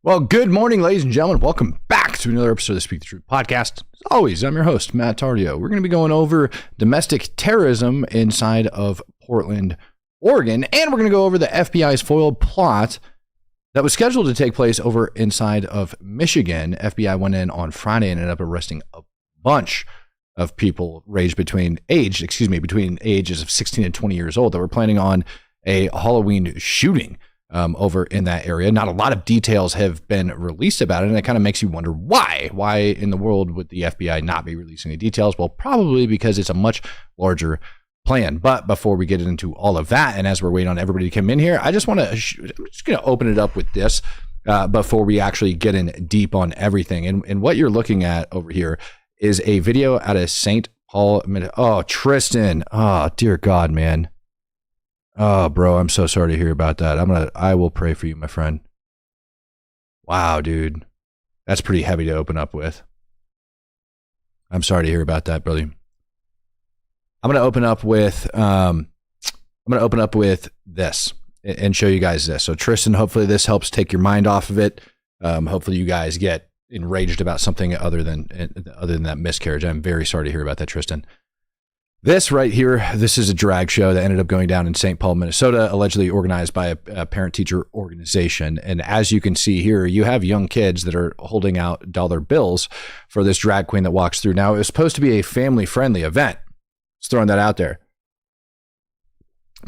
Well, good morning, ladies and gentlemen. Welcome back to another episode of the Speak the Truth podcast. As always, I'm your host, Matt Tardio. We're going to be going over domestic terrorism inside of Portland, Oregon, and we're going to go over the FBI's foiled plot that was scheduled to take place over inside of Michigan. FBI went in on Friday and ended up arresting a bunch of people ranged between ages of 16 and 20 years old that were planning on a Halloween shooting over in that area. Not a lot of details have been released about it, and it kind of makes you wonder why. Why in the world would the FBI not be releasing the details? Well, probably because it's a much larger plan. But before we get into all of that, and as we're waiting on everybody to come in here, I'm just going to open it up with this before we actually get in deep on everything. And what you're looking at over here is a video out of St. Paul. Oh, Tristan. Oh, dear God, man. Oh, bro, I'm so sorry to hear about that. I will pray for you, my friend. Wow, dude. That's pretty heavy to open up with. I'm sorry to hear about that, brother. I'm going to open up with this and show you guys this. So Tristan, hopefully this helps take your mind off of it. Hopefully you guys get enraged about something other than that miscarriage. I'm very sorry to hear about that, Tristan. This right here, this is a drag show that ended up going down in St. Paul, Minnesota, allegedly organized by a parent-teacher organization. And as you can see here, you have young kids that are holding out dollar bills for this drag queen that walks through. Now, it was supposed to be a family-friendly event. Just throwing that out there.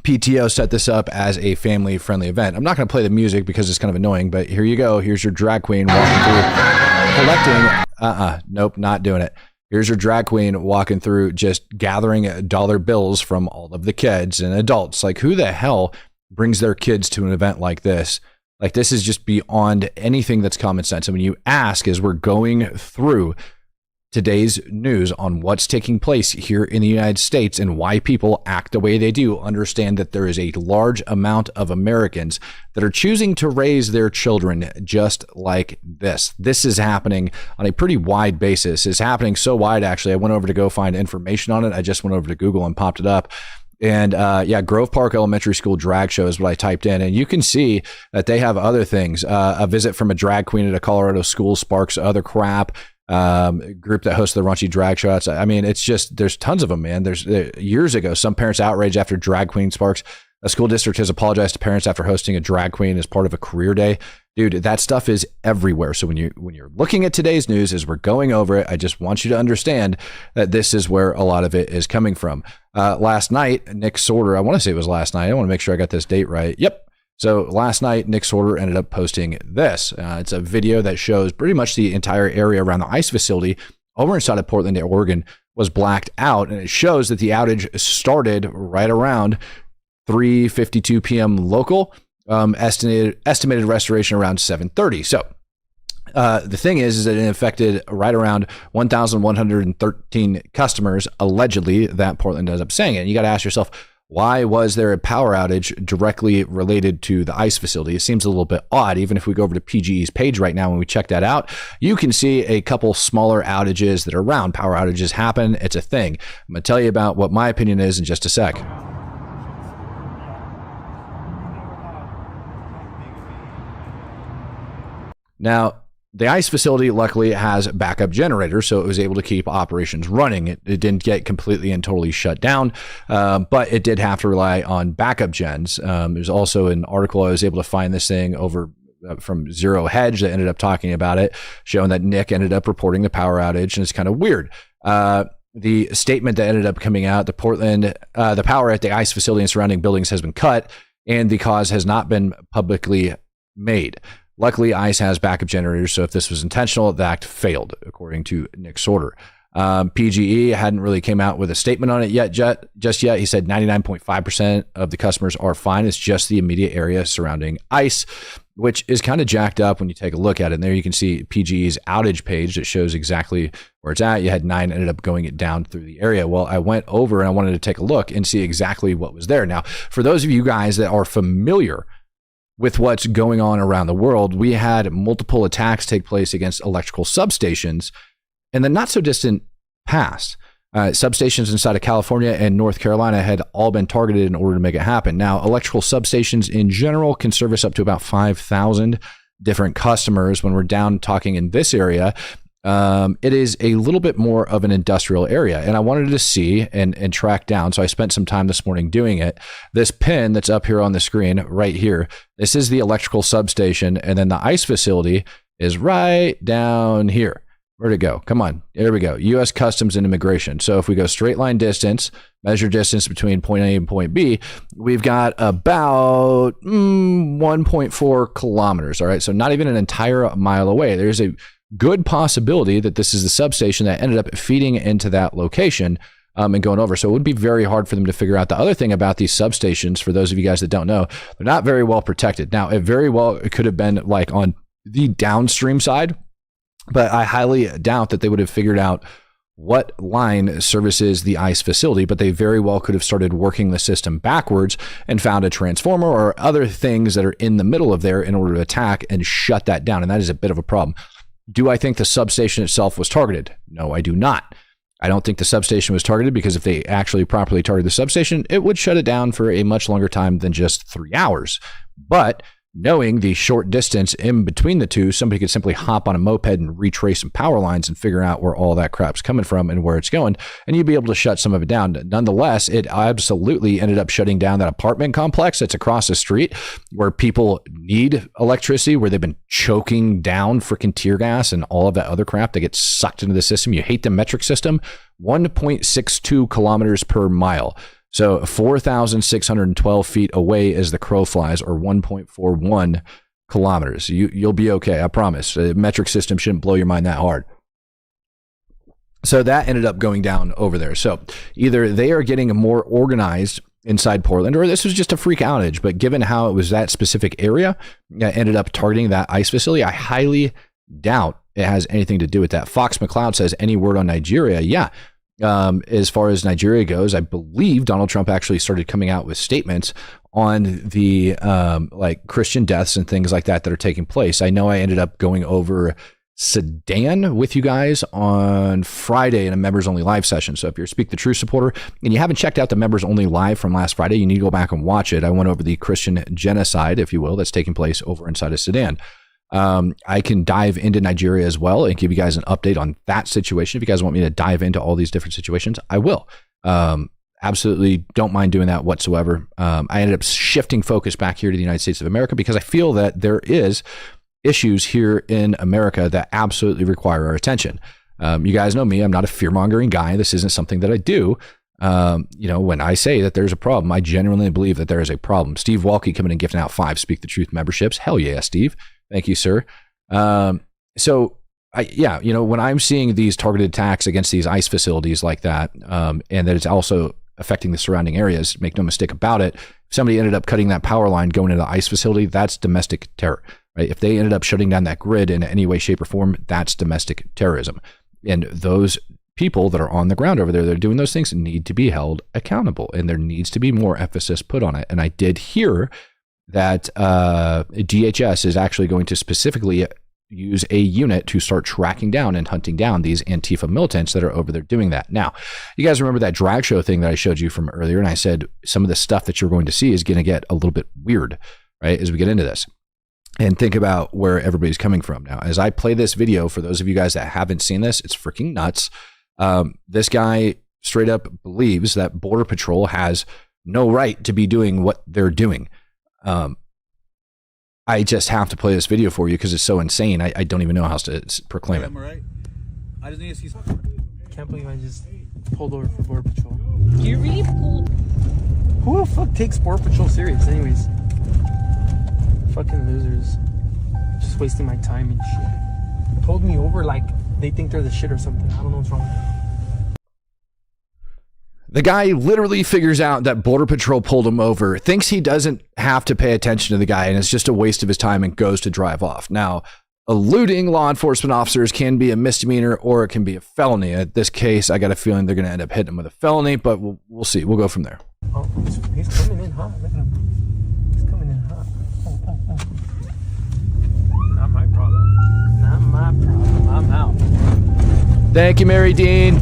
PTO set this up as a family-friendly event. I'm not going to play the music because it's kind of annoying, but here you go. Here's your drag queen walking through, collecting. Nope, not doing it. Here's your drag queen walking through, just gathering dollar bills from all of the kids and adults. Like, who the hell brings their kids to an event like this? Like, this is just beyond anything that's common sense. And when you ask, as we're going through today's news on what's taking place here in the United States and why people act the way they do, understand that there is a large amount of Americans that are choosing to raise their children just like this. This is happening on a pretty wide basis. It's happening so wide, actually. I went over to go find information on it. I just went over to Google and popped it up. And Grove Park Elementary School drag show is what I typed in. And you can see that they have other things. A visit from a drag queen at a Colorado school sparks other crap. Group that hosts the raunchy drag shows. I mean, it's just, there's tons of them, man. There's years ago, some parents outraged after drag queen sparks. A school district has apologized to parents after hosting a drag queen as part of a career day. Dude, that stuff is everywhere. So when you're looking at today's news as we're going over it, I just want you to understand that this is where a lot of it is coming from. Last night, Nick Sorter, I want to say it was last night. I want to make sure I got this date right. Yep. So last night, Nick Sorter ended up posting this. It's a video that shows pretty much the entire area around the ICE facility over inside of Portland, Oregon, was blacked out. And it shows that the outage started right around 3:52 p.m. local, estimated restoration around 7:30. So the thing is that it affected right around 1,113 customers, allegedly, that Portland ends up saying it. And you got to ask yourself, why was there a power outage directly related to the ICE facility? It seems a little bit odd. Even if we go over to PGE's page right now, when we check that out, you can see a couple smaller outages that are around. Power outages happen. It's a thing. I'm going to tell you about what my opinion is in just a sec. Now, the ICE facility luckily has backup generators, so it was able to keep operations running. It didn't get completely and totally shut down, but it did have to rely on backup gens. There's also an article I was able to find this thing over from Zero Hedge that ended up talking about it, showing that Nick ended up reporting the power outage, and it's kind of weird. The statement that ended up coming out, the power at the ICE facility and surrounding buildings has been cut, and the cause has not been publicly made. Luckily, ICE has backup generators, so if this was intentional, the act failed, according to Nick Sorter. PGE hadn't really came out with a statement on it just yet. He said 99.5% of the customers are fine. It's just the immediate area surrounding ICE, which is kind of jacked up when you take a look at it. And there you can see PGE's outage page that shows exactly where it's at. You had 9 ended up going it down through the area. Well, I went over and I wanted to take a look and see exactly what was there. Now, for those of you guys that are familiar with what's going on around the world, we had multiple attacks take place against electrical substations in the not so distant past. Substations inside of California and North Carolina had all been targeted in order to make it happen. Now, electrical substations in general can service up to about 5,000 different customers when we're down talking in this area. It is a little bit more of an industrial area, and I wanted to see and track down. So I spent some time this morning doing it. This pin that's up here on the screen right here, this is the electrical substation, and then the ICE facility is right down here. Where'd it go? Come on. There we go. U.S. Customs and Immigration. So if we go straight line distance, measure distance between point A and point B, we've got about 1.4 kilometers. All right. So not even an entire mile away. There's a good possibility that this is the substation that ended up feeding into that location and going over. So it would be very hard for them to figure out. The other thing about these substations, for those of you guys that don't know, they're not very well protected. Now, it could have been like on the downstream side, but I highly doubt that they would have figured out what line services the ICE facility, but they very well could have started working the system backwards and found a transformer or other things that are in the middle of there in order to attack and shut that down. And that is a bit of a problem. Do I think the substation itself was targeted? No, I do not. I don't think the substation was targeted because if they actually properly targeted the substation, it would shut it down for a much longer time than just 3 hours. But knowing the short distance in between the two, somebody could simply hop on a moped and retrace some power lines and figure out where all that crap's coming from and where it's going, and you'd be able to shut some of it down. Nonetheless, it absolutely ended up shutting down that apartment complex that's across the street where people need electricity, where they've been choking down freaking tear gas and all of that other crap that gets sucked into the system. You hate the metric system. 1.62 kilometers per mile. So 4,612 feet away as the crow flies, or 1.41 kilometers. You'll be okay, I promise. The metric system shouldn't blow your mind that hard. So that ended up going down over there. So either they are getting more organized inside Portland, or this was just a freak outage. But given how it was that specific area, ended up targeting that ICE facility, I highly doubt it has anything to do with that. Fox McCloud says, any word on Nigeria? Yeah. As far as Nigeria goes, I believe Donald Trump actually started coming out with statements on the like Christian deaths and things like that are taking place. I know I ended up going over Sudan with you guys on Friday in a members only live session. So if you're a Speak the Truth supporter and you haven't checked out the members only live from last Friday, you need to go back and watch it. I went over the Christian genocide, if you will, that's taking place over inside of Sudan. I can dive into Nigeria as well and give you guys an update on that situation. If you guys want me to dive into all these different situations, I will. Absolutely don't mind doing that whatsoever. I ended up shifting focus back here to the United States of America because I feel that there is issues here in America that absolutely require our attention. You guys know me. I'm not a fear-mongering guy. This isn't something that I do. When I say that there's a problem, I genuinely believe that there is a problem. Steve Walke coming in gifting out 5 Speak the Truth memberships. Hell yeah, Steve. Thank you, sir. When I'm seeing these targeted attacks against these ICE facilities like that, and that it's also affecting the surrounding areas, make no mistake about it. If somebody ended up cutting that power line going into the ICE facility, that's domestic terror, right? If they ended up shutting down that grid in any way, shape, or form, that's domestic terrorism. And those people that are on the ground over there that are doing those things need to be held accountable, and there needs to be more emphasis put on it. And I did hear that DHS is actually going to specifically use a unit to start tracking down and hunting down these Antifa militants that are over there doing that. Now, you guys remember that drag show thing that I showed you from earlier, and I said some of the stuff that you're going to see is going to get a little bit weird, right, as we get into this. And think about where everybody's coming from. Now, as I play this video, for those of you guys that haven't seen this, it's freaking nuts. This guy straight up believes that Border Patrol has no right to be doing what they're doing. I just have to play this video for you because it's so insane. I don't even know how to proclaim it. Right. I just need to see. Can't believe I just pulled over for Border Patrol. You really pulled. Who the fuck takes Border Patrol serious, anyways? Fucking losers. Just wasting my time and shit. Pulled me over like they think they're the shit or something. I don't know what's wrong with them. The guy literally figures out that Border Patrol pulled him over, thinks he doesn't have to pay attention to the guy, and it's just a waste of his time, and goes to drive off. Now, eluding law enforcement officers can be a misdemeanor or it can be a felony. In this case, I got a feeling they're going to end up hitting him with a felony, but we'll see. We'll go from there. Oh, he's coming in hot. Look at him. He's coming in hot. Oh. Not my problem. Not my problem. I'm out. Thank you, Mary Dean.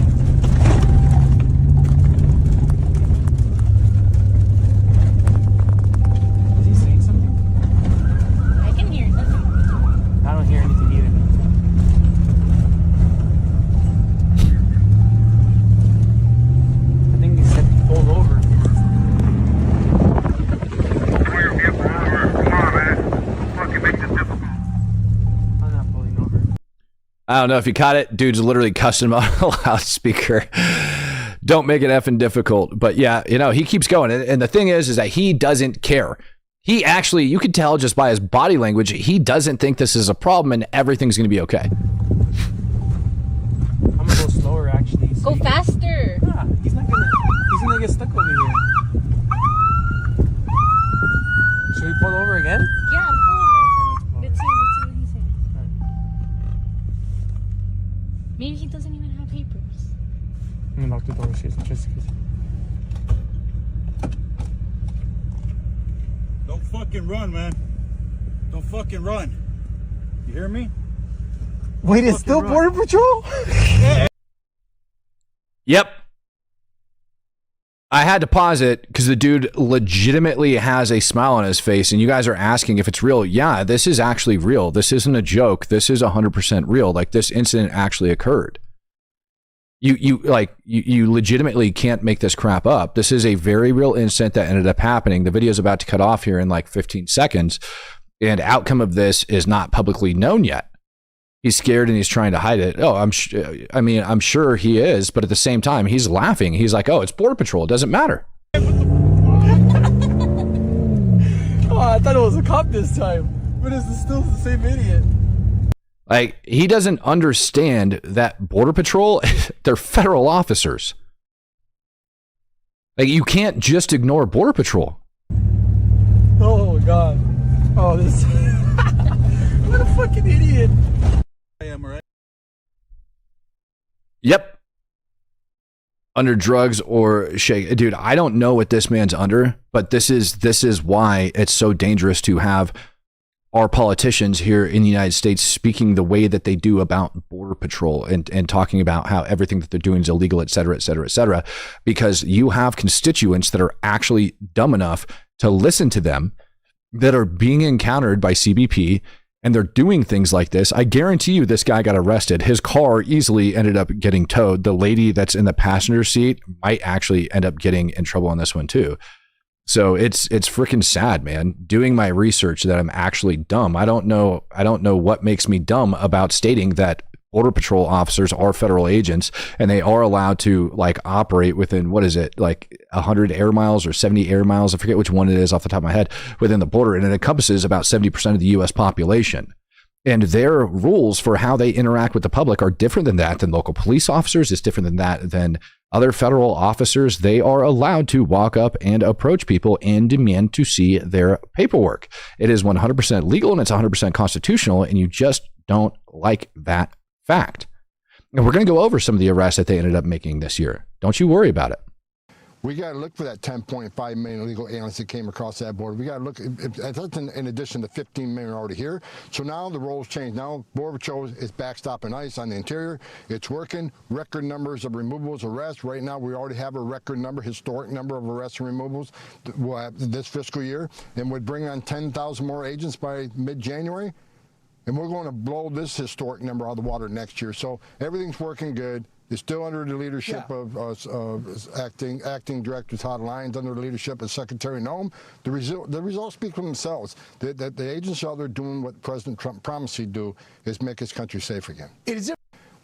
I don't know if you caught it. Dude's literally cussing him out on a loudspeaker. Don't make it effing difficult. But yeah, he keeps going. And the thing is that he doesn't care. He actually, you could tell just by his body language, he doesn't think this is a problem and everything's going to be okay. I'm gonna go slower, actually. Go faster. Yeah, he's gonna get stuck over here. Should we pull over again? Yeah, pull over. Let's see what he's saying. Maybe he doesn't even have papers. I'm gonna lock the door, just in case. Don't fucking run, man. Don't fucking run. You hear me? Wait, it's still Border Patrol? Yep. I had to pause it because the dude legitimately has a smile on his face, and you guys are asking if it's real. Yeah, this is actually real. This isn't a joke. This is 100% real. Like, this incident actually occurred. You legitimately can't make this crap up. This is a very real incident that ended up happening. The video is about to cut off here in like 15 seconds, and outcome of this is not publicly known yet. He's scared and he's trying to hide it. Oh, I'm sure he is, but at the same time, he's laughing. He's like, "Oh, it's Border Patrol. It doesn't matter." Oh, I thought it was a cop this time, but it's still the same idiot. Like, he doesn't understand that Border Patrol, they're federal officers. Like, you can't just ignore Border Patrol. Oh my god. Oh, this. What a fucking idiot. I am, right? Yep. Under drugs or shake. Dude, I don't know what this man's under, but this is why it's so dangerous to have our politicians here in the United States speaking the way that they do about Border Patrol and talking about how everything that they're doing is illegal, et cetera, et cetera, et cetera, because you have constituents that are actually dumb enough to listen to them, that are being encountered by CBP, and they're doing things like this. I guarantee you this guy got arrested. His car easily ended up getting towed. The lady that's in the passenger seat might actually end up getting in trouble on this one too. So it's freaking sad, man. Doing my research that I'm actually dumb. I don't know what makes me dumb about stating that Border Patrol officers are federal agents and they are allowed to like operate within, what is it, like 100 air miles or 70 air miles? I forget which one it is off the top of my head, within the border. And it encompasses about 70% of the US population. And their rules for how they interact with the public are different than that, than local police officers. It's different than that, than other federal officers. They are allowed to walk up and approach people and demand to see their paperwork. It is 100% legal and it's 100% constitutional. And you just don't like that fact. And we're going to go over some of the arrests that they ended up making this year. Don't you worry about it. We got to look for that 10.5 million illegal aliens that came across that border. We got to look, that's in addition to 15 million already here. So now the roles change. Now Border Patrol is backstopping ICE on the interior. It's working. Record numbers of removals, arrests. Right now we already have a record number, historic number of arrests and removals this fiscal year. And we'd bring on 10,000 more agents by mid-January. And we're going to blow this historic number out of the water next year. So everything's working good. It's still under the leadership of acting director Todd Lyons, under the leadership of Secretary Noem. The results speak for themselves. The agents out there doing what President Trump promised he'd do, is make his country safe again.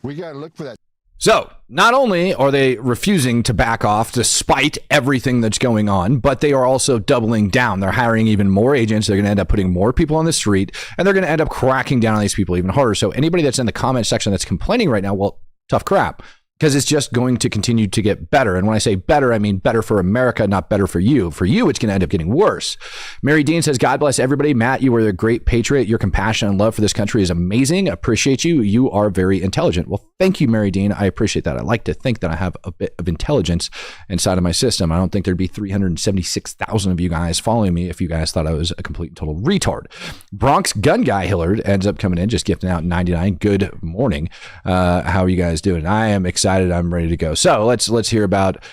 We got to look for that. So not only are they refusing to back off despite everything that's going on, but they are also doubling down. They're hiring even more agents. They're going to end up putting more people on the street, and they're going to end up cracking down on these people even harder. So anybody that's in the comment section that's complaining right now, well, tough crap. Because it's just going to continue to get better. And when I say better, I mean better for America, not better for you. For you, it's going to end up getting worse. Mary Dean says, God bless everybody. Matt, you are a great patriot. Your compassion and love for this country is amazing. Appreciate you. You are very intelligent. Well, thank you, Mary Dean. I appreciate that. I like to think that I have a bit of intelligence inside of my system. I don't think there'd be 376,000 of you guys following me if you guys thought I was a complete and total retard. Bronx Gun Guy Hillard ends up coming in, just gifting out 99. Good morning. How are you guys doing? I am excited. I'm ready to go. So let's hear about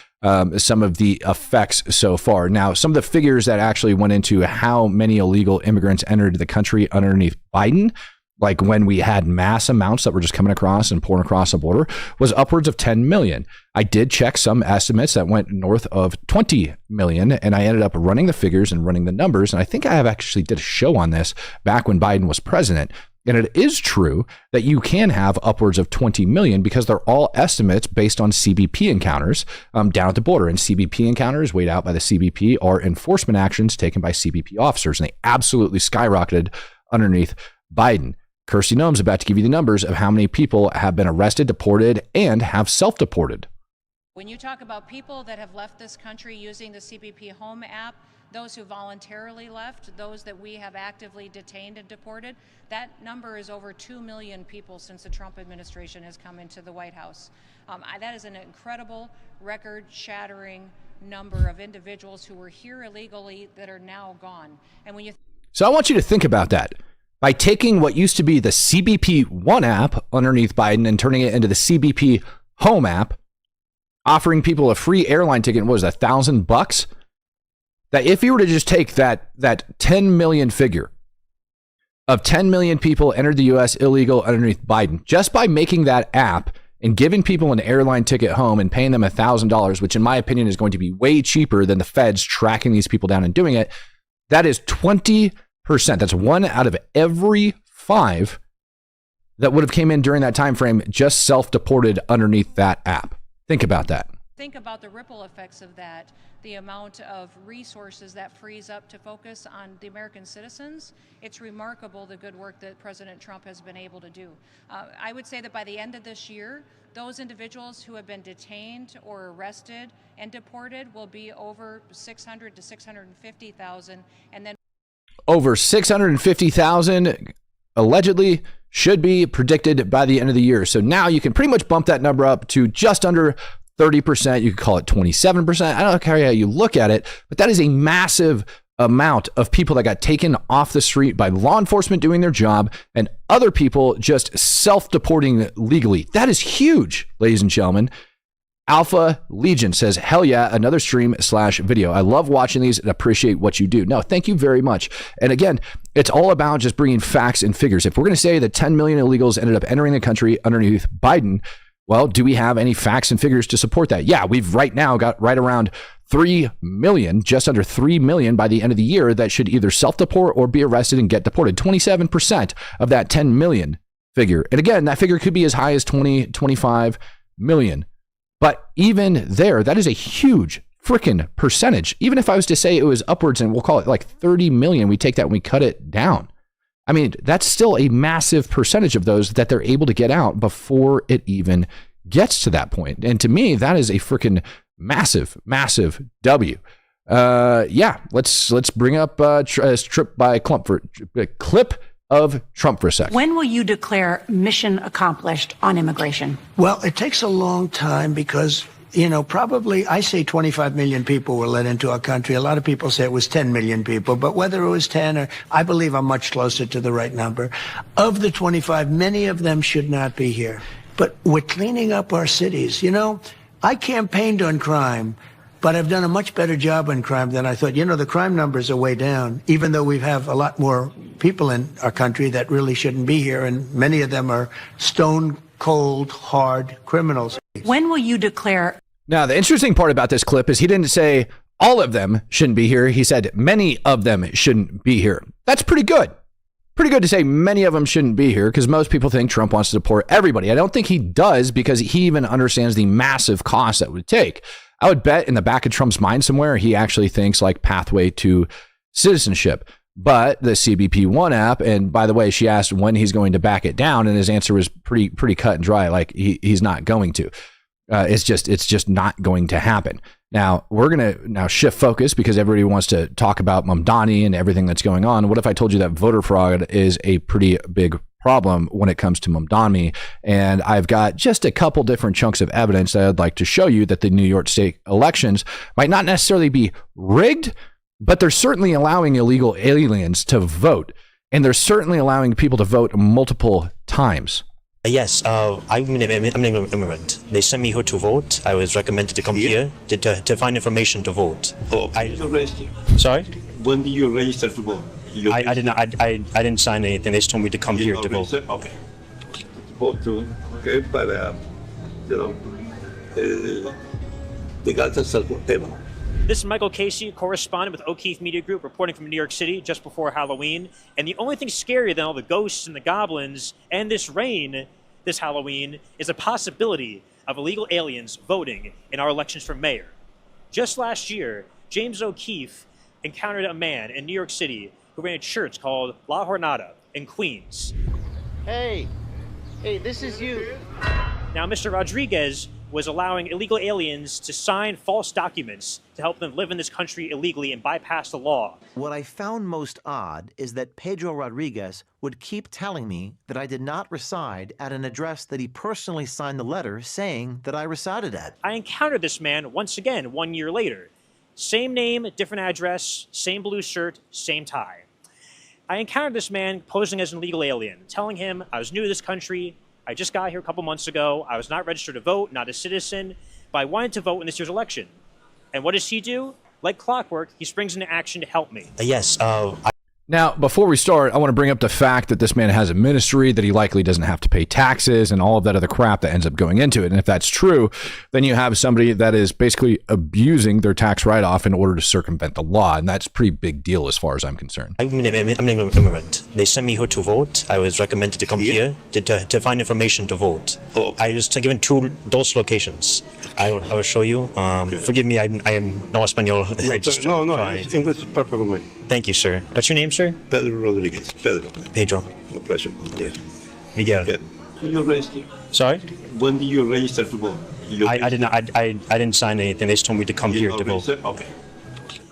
some of the effects so far. Now, some of the figures that actually went into how many illegal immigrants entered the country underneath Biden, like when we had mass amounts that were just coming across and pouring across the border, was upwards of 10 million. I did check some estimates that went north of 20 million, and I ended up running the figures and running the numbers. And I think I have actually did a show on this back when Biden was president. And it is true that you can have upwards of 20 million because they're all estimates based on CBP encounters down at the border. And CBP encounters weighed out by the CBP are enforcement actions taken by CBP officers. And they absolutely skyrocketed underneath Biden. Kirsty Noem's about to give you the numbers of how many people have been arrested, deported, and have self-deported. When you talk about people that have left this country using the CBP Home app, those who voluntarily left, those that we have actively detained and deported, that number is over 2 million people since the Trump administration has come into the White House. That is an incredible, record-shattering number of individuals who were here illegally that are now gone. And when you So I want you to think about that. By taking what used to be the CBP One app underneath Biden and turning it into the CBP Home app, offering people a free airline ticket, what was that, $1,000? That if you were to just take that 10 million figure of 10 million people entered the U.S. illegal underneath Biden, just by making that app and giving people an airline ticket home and paying them $1,000, which in my opinion is going to be way cheaper than the feds tracking these people down and doing it, that is 20%. That's 1 out of every 5 that would have came in during that time frame just self-deported underneath that app. Think about that. think about the ripple effects of that, the amount of resources that frees up to focus on the American citizens, it's remarkable the good work that President Trump has been able to do. I would say that by the end of this year, those individuals who have been detained or arrested and deported will be over 600 to 650,000, and then over 650,000 allegedly should be predicted by the end of the year. So now you can pretty much bump that number up to just under 30%. You could call it 27%. I don't care how you look at it, but that is a massive amount of people that got taken off the street by law enforcement doing their job and other people just self-deporting legally. That is huge, ladies and gentlemen. Alpha Legion says, hell yeah, another stream/video. I love watching these and appreciate what you do. No, thank you very much. And again, it's all about just bringing facts and figures. If we're going to say that 10 million illegals ended up entering the country underneath Biden, well, do we have any facts and figures to support that? Yeah, we've right now got right around 3 million, just under 3 million by the end of the year that should either self-deport or be arrested and get deported. 27% of that 10 million figure. And again, that figure could be as high as 20, 25 million. But even there, that is a huge freaking percentage. Even if I was to say it was upwards and we'll call it like 30 million, we take that and we cut it down. I mean, that's still a massive percentage of those that they're able to get out before it even gets to that point. And to me, that is a freaking massive, massive W. Yeah, let's bring up Trip by Clump for clip of Trump for a sec. When will you declare mission accomplished on immigration? Well, it takes a long time because, you know, probably I say 25 million people were let into our country. A lot of people say it was 10 million people, but whether it was 10 or I believe I'm much closer to the right number. Of the 25, many of them should not be here. But we're cleaning up our cities. You know, I campaigned on crime, but I've done a much better job on crime than I thought. You know, the crime numbers are way down, even though we have a lot more people in our country that really shouldn't be here, and many of them are stone cold, hard criminals. When will you declare? Now, the interesting part about this clip is he didn't say all of them shouldn't be here. He said many of them shouldn't be here. That's pretty good. Pretty good to say many of them shouldn't be here because most people think Trump wants to deport everybody. I don't think he does because he even understands the massive cost that would take. I would bet in the back of Trump's mind somewhere, he actually thinks like pathway to citizenship. But the CBP One app, and by the way, she asked when he's going to back it down, and his answer was pretty cut and dry. Like he's not going to. It's just not going to happen. Now we're gonna now shift focus because everybody wants to talk about Mamdani and everything that's going on. What if I told you that voter fraud is a pretty big problem when it comes to Mamdani? And I've got just a couple different chunks of evidence that I'd like to show you that the New York State elections might not necessarily be rigged, but they're certainly allowing illegal aliens to vote, and they're certainly allowing people to vote multiple times. Yes, I'm an immigrant. They sent me here to vote. I was recommended to come here to find information to vote. Oh, you register? Sorry? When did you register to vote? I did not. I didn't sign anything. They just told me to come here to vote. Okay. Vote to, okay, para, you know, llegar hasta el tema. This is Michael Casey, correspondent with O'Keefe Media Group, reporting from New York City just before Halloween. And the only thing scarier than all the ghosts and the goblins and this rain this Halloween is a possibility of illegal aliens voting in our elections for mayor. Just last year, James O'Keefe encountered a man in New York City who ran a church called La Jornada in Queens. Hey, this is you. Now, Mr. Rodriguez was allowing illegal aliens to sign false documents to help them live in this country illegally and bypass the law. What I found most odd is that Pedro Rodriguez would keep telling me that I did not reside at an address that he personally signed the letter saying that I resided at. I encountered this man once again 1 year later. Same name, different address, same blue shirt, same tie. I encountered this man posing as an illegal alien, telling him I was new to this country, I just got here a couple months ago, I was not registered to vote, not a citizen, but I wanted to vote in this year's election. And what does he do? Like clockwork, he springs into action to help me. Yes, Now, before we start, I want to bring up the fact that this man has a ministry, that he likely doesn't have to pay taxes and all of that other crap that ends up going into it. And if that's true, then you have somebody that is basically abusing their tax write-off in order to circumvent the law. And that's a pretty big deal as far as I'm concerned. I'm an immigrant. They sent me here to vote. I was recommended to come here to find information to vote. I was given those locations. I will show you. Forgive me, I am no Espanol. No, I think that's perfectly. Thank you, sir. What's your name, sir? Pedro Rodriguez. Pedro. A pleasure. Yeah. Miguel. Yeah. When you register? Sorry? When did you register to vote? I did not. I didn't sign anything. They just told me to come here to vote. Okay.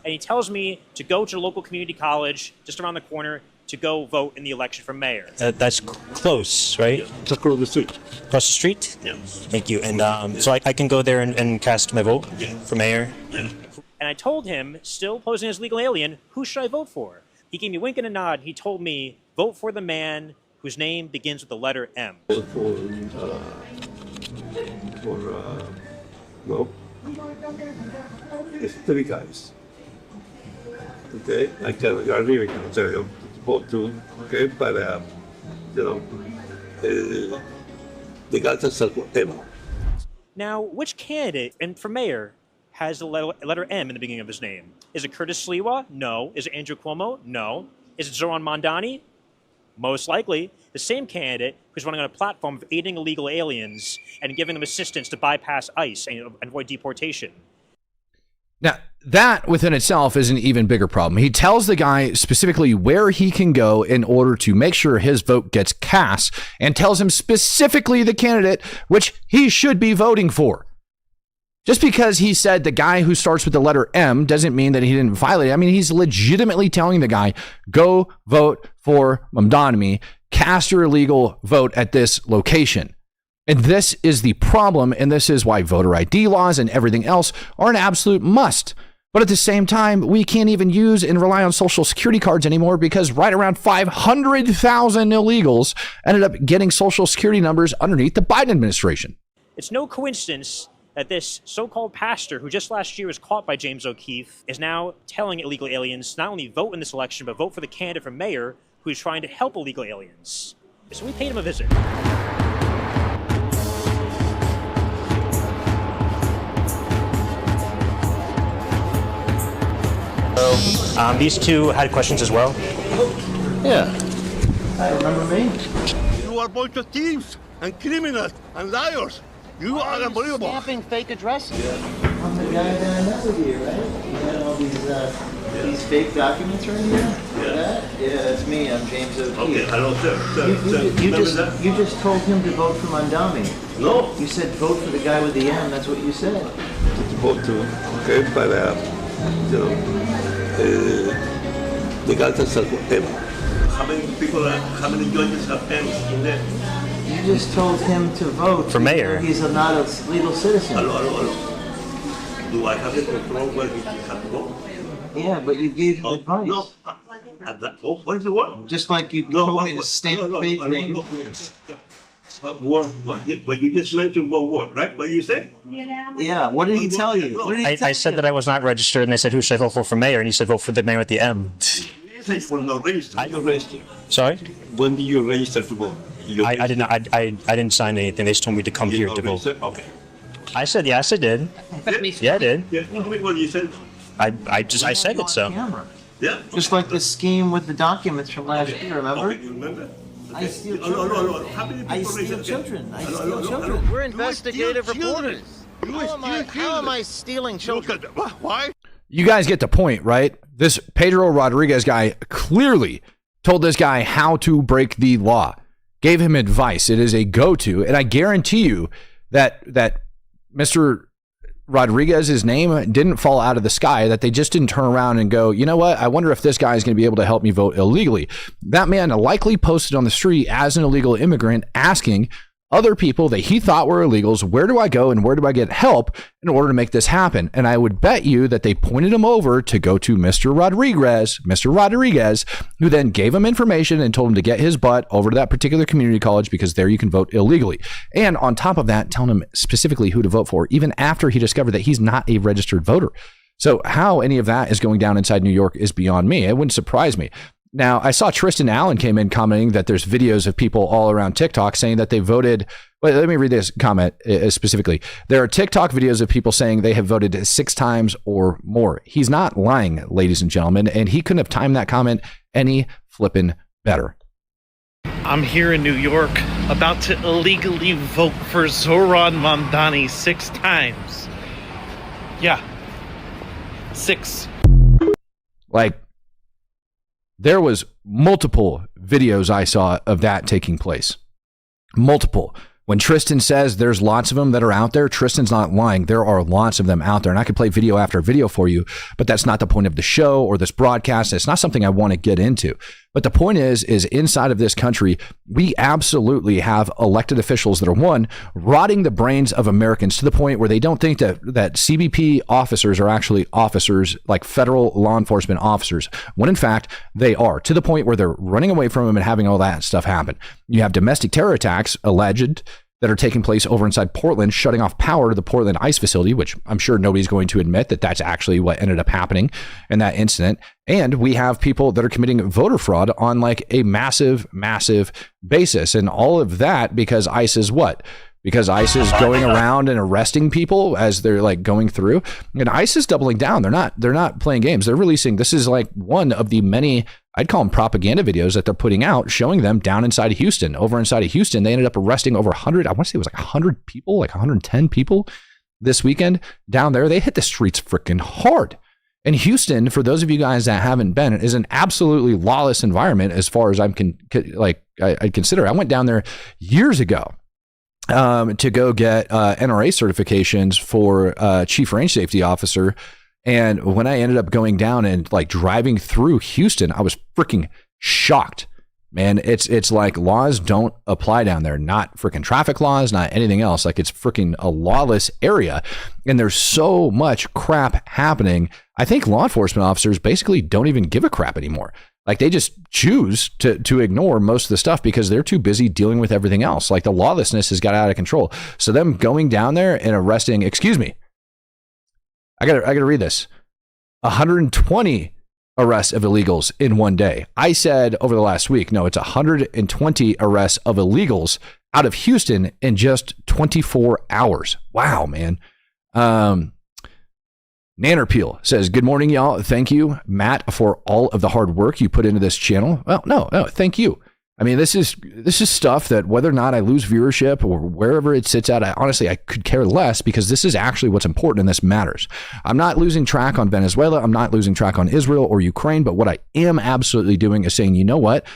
And he tells me to go to the local community college just around the corner to go vote in the election for mayor. That's close, right? Yeah. Just across the street. Across the street? Yeah. Thank you. And so I can go there and cast my vote for mayor? Yeah. And I told him, still posing as legal alien, who should I vote for? He gave me a wink and a nod. He told me, vote for the man whose name begins with the letter M. No. It's 3 guys. Okay, I really can tell you, vote to, okay, but, the guy that says whatever. Now, which candidate and for mayor has the letter M in the beginning of his name? Is it Curtis Sliwa? No. Is it Andrew Cuomo? No. Is it Zoran Mondani? Most likely. The same candidate who's running on a platform of aiding illegal aliens and giving them assistance to bypass ICE and avoid deportation. Now, that within itself is an even bigger problem. He tells the guy specifically where he can go in order to make sure his vote gets cast and tells him specifically the candidate which he should be voting for. Just because he said the guy who starts with the letter M doesn't mean that he didn't violate it. I mean, he's legitimately telling the guy, go vote for Mamdani, cast your illegal vote at this location. And this is the problem, and this is why voter ID laws and everything else are an absolute must. But at the same time, we can't even use and rely on social security cards anymore because right around 500,000 illegals ended up getting social security numbers underneath the Biden administration. It's no coincidence that this so-called pastor who just last year was caught by James O'Keefe is now telling illegal aliens not only vote in this election, but vote for the candidate for mayor who's trying to help illegal aliens. So we paid him a visit. These two had questions as well. Yeah. I remember me. You are a bunch of thieves and criminals and liars. You are unbelievable. Stamping fake addresses. I'm the guy that I met with you, right? You had all these fake documents right here? Yeah. Yeah, that's me. I'm James O'Keefe. Okay, hello, sir. You just told him to vote for Mondani. No. You said vote for the guy with the M. That's what you said. To vote to, okay, but, the guy that says whatever. How many judges have M's in there? You just told him to vote for mayor. He's not a legal citizen. Hello. Do I have the control where he has to go? Yeah, but you gave him advice. No. What is the word? Just like you told me to stamp fake things. But you just mentioned one word, right? What you said? Yeah, what did he tell you? What did he tell I said that I was not registered, and they said, who should I vote for mayor? And he said, vote for the mayor with the M. For no register. You register. Sorry? When did you register to vote? I did not. I didn't sign anything. They just told me to come here to vote. Okay. I said yes, I did. Yeah, I did. Yeah, tell me what you said. I said it so. Camera. Yeah. Just like the scheme with the documents from last year, remember? Okay, you remember? I steal No. children. How many I people steal raise- children. I Hello, steal hello, children. hello. We're investigative reporters. How am I stealing children? Why? You guys get the point, right? This Pedro Rodriguez guy clearly told this guy how to break the law, gave him advice. It is a go-to. And I guarantee you that Mr. Rodriguez's name didn't fall out of the sky, that they just didn't turn around and go, you know what? I wonder if this guy is going to be able to help me vote illegally. That man likely posted on the street as an illegal immigrant asking other people that he thought were illegals, where do I go and where do I get help in order to make this happen? And I would bet you that they pointed him over to go to Mr. Rodriguez, who then gave him information and told him to get his butt over to that particular community college because there you can vote illegally. And on top of that, telling him specifically who to vote for, even after he discovered that he's not a registered voter. So how any of that is going down inside New York is beyond me. It wouldn't surprise me. Now, I saw Tristan Allen came in commenting that there's videos of people all around TikTok saying that they voted. Wait, let me read this comment specifically. There are TikTok videos of people saying they have voted 6 times or more. He's not lying, ladies and gentlemen, and he couldn't have timed that comment any flippin' better. I'm here in New York about to illegally vote for Zoran Mamdani 6 times. Yeah. 6. Like, there was multiple videos I saw of that taking place. Multiple. When Tristan says there's lots of them that are out there, Tristan's not lying. There are lots of them out there. And I could play video after video for you, but that's not the point of the show or this broadcast. It's not something I want to get into. But the point is inside of this country, we absolutely have elected officials that are, one, rotting the brains of Americans to the point where they don't think that CBP officers are actually officers, like federal law enforcement officers, when in fact they are, to the point where they're running away from them and having all that stuff happen. You have domestic terror attacks, alleged, that are taking place over inside Portland, shutting off power to the Portland ICE facility, which I'm sure nobody's going to admit that that's actually what ended up happening in that incident. And we have people that are committing voter fraud on like a massive, massive basis. And all of that because ICE is what? Because ICE is going around and arresting people as they're like going through. And ICE is doubling down. They're not playing games. They're releasing, this is like one of the many, I'd call them propaganda videos that they're putting out, showing them down inside of Houston. Over inside of Houston, they ended up arresting over 100, I want to say it was like 100 people, like 110 people this weekend down there. They hit the streets freaking hard. And Houston, for those of you guys that haven't been, is an absolutely lawless environment as far as I'd consider. I went down there years ago to go get NRA certifications for chief range safety officer. And when I ended up going down and like driving through Houston, I was freaking shocked, man. It's like laws don't apply down there, not freaking traffic laws, not anything else. Like it's freaking a lawless area. And there's so much crap happening. I think law enforcement officers basically don't even give a crap anymore. Like they just choose to ignore most of the stuff because they're too busy dealing with everything else. Like the lawlessness has got out of control. So them going down there and arresting, excuse me, I gotta read this. 120 arrests of illegals in one day. I said over the last week, no, it's 120 arrests of illegals out of Houston in just 24 hours. Wow, man. Nannerpeel says, good morning, y'all. Thank you, Matt, for all of the hard work you put into this channel. Well, no, thank you. I mean, this is stuff that whether or not I lose viewership or wherever it sits at, I could care less because this is actually what's important and this matters. I'm not losing track on Venezuela. I'm not losing track on Israel or Ukraine. But what I am absolutely doing is saying, you know what?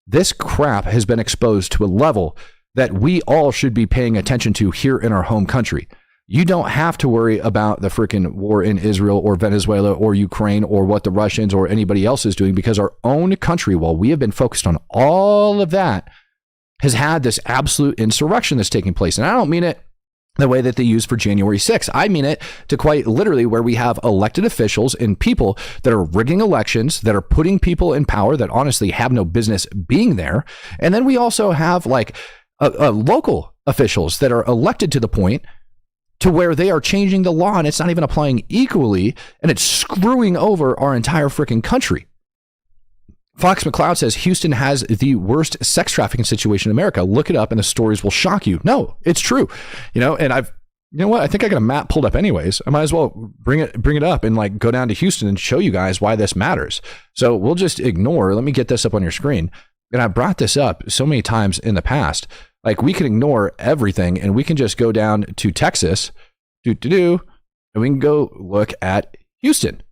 This crap has been exposed to a level that we all should be paying attention to here in our home country. You don't have to worry about the freaking war in Israel or Venezuela or Ukraine or what the Russians or anybody else is doing because our own country, while we have been focused on all of that, has had this absolute insurrection that's taking place. And I don't mean it the way that they use for January 6th. I mean it to quite literally where we have elected officials and people that are rigging elections, that are putting people in power that honestly have no business being there. And then we also have like local officials that are elected to the point to where they are changing the law and it's not even applying equally and it's screwing over our entire freaking country. Fox McCloud says Houston has the worst sex trafficking situation in America. Look it up and the stories will shock you. No, it's true. You know, and I've You know what? I think I got a map pulled up anyways. I might as well bring it up and like go down to Houston and show you guys why this matters. So we'll just ignore. Let me get this up on your screen. And I brought this up so many times in the past. Like we can ignore everything and we can just go down to Texas, and we can go look at Houston.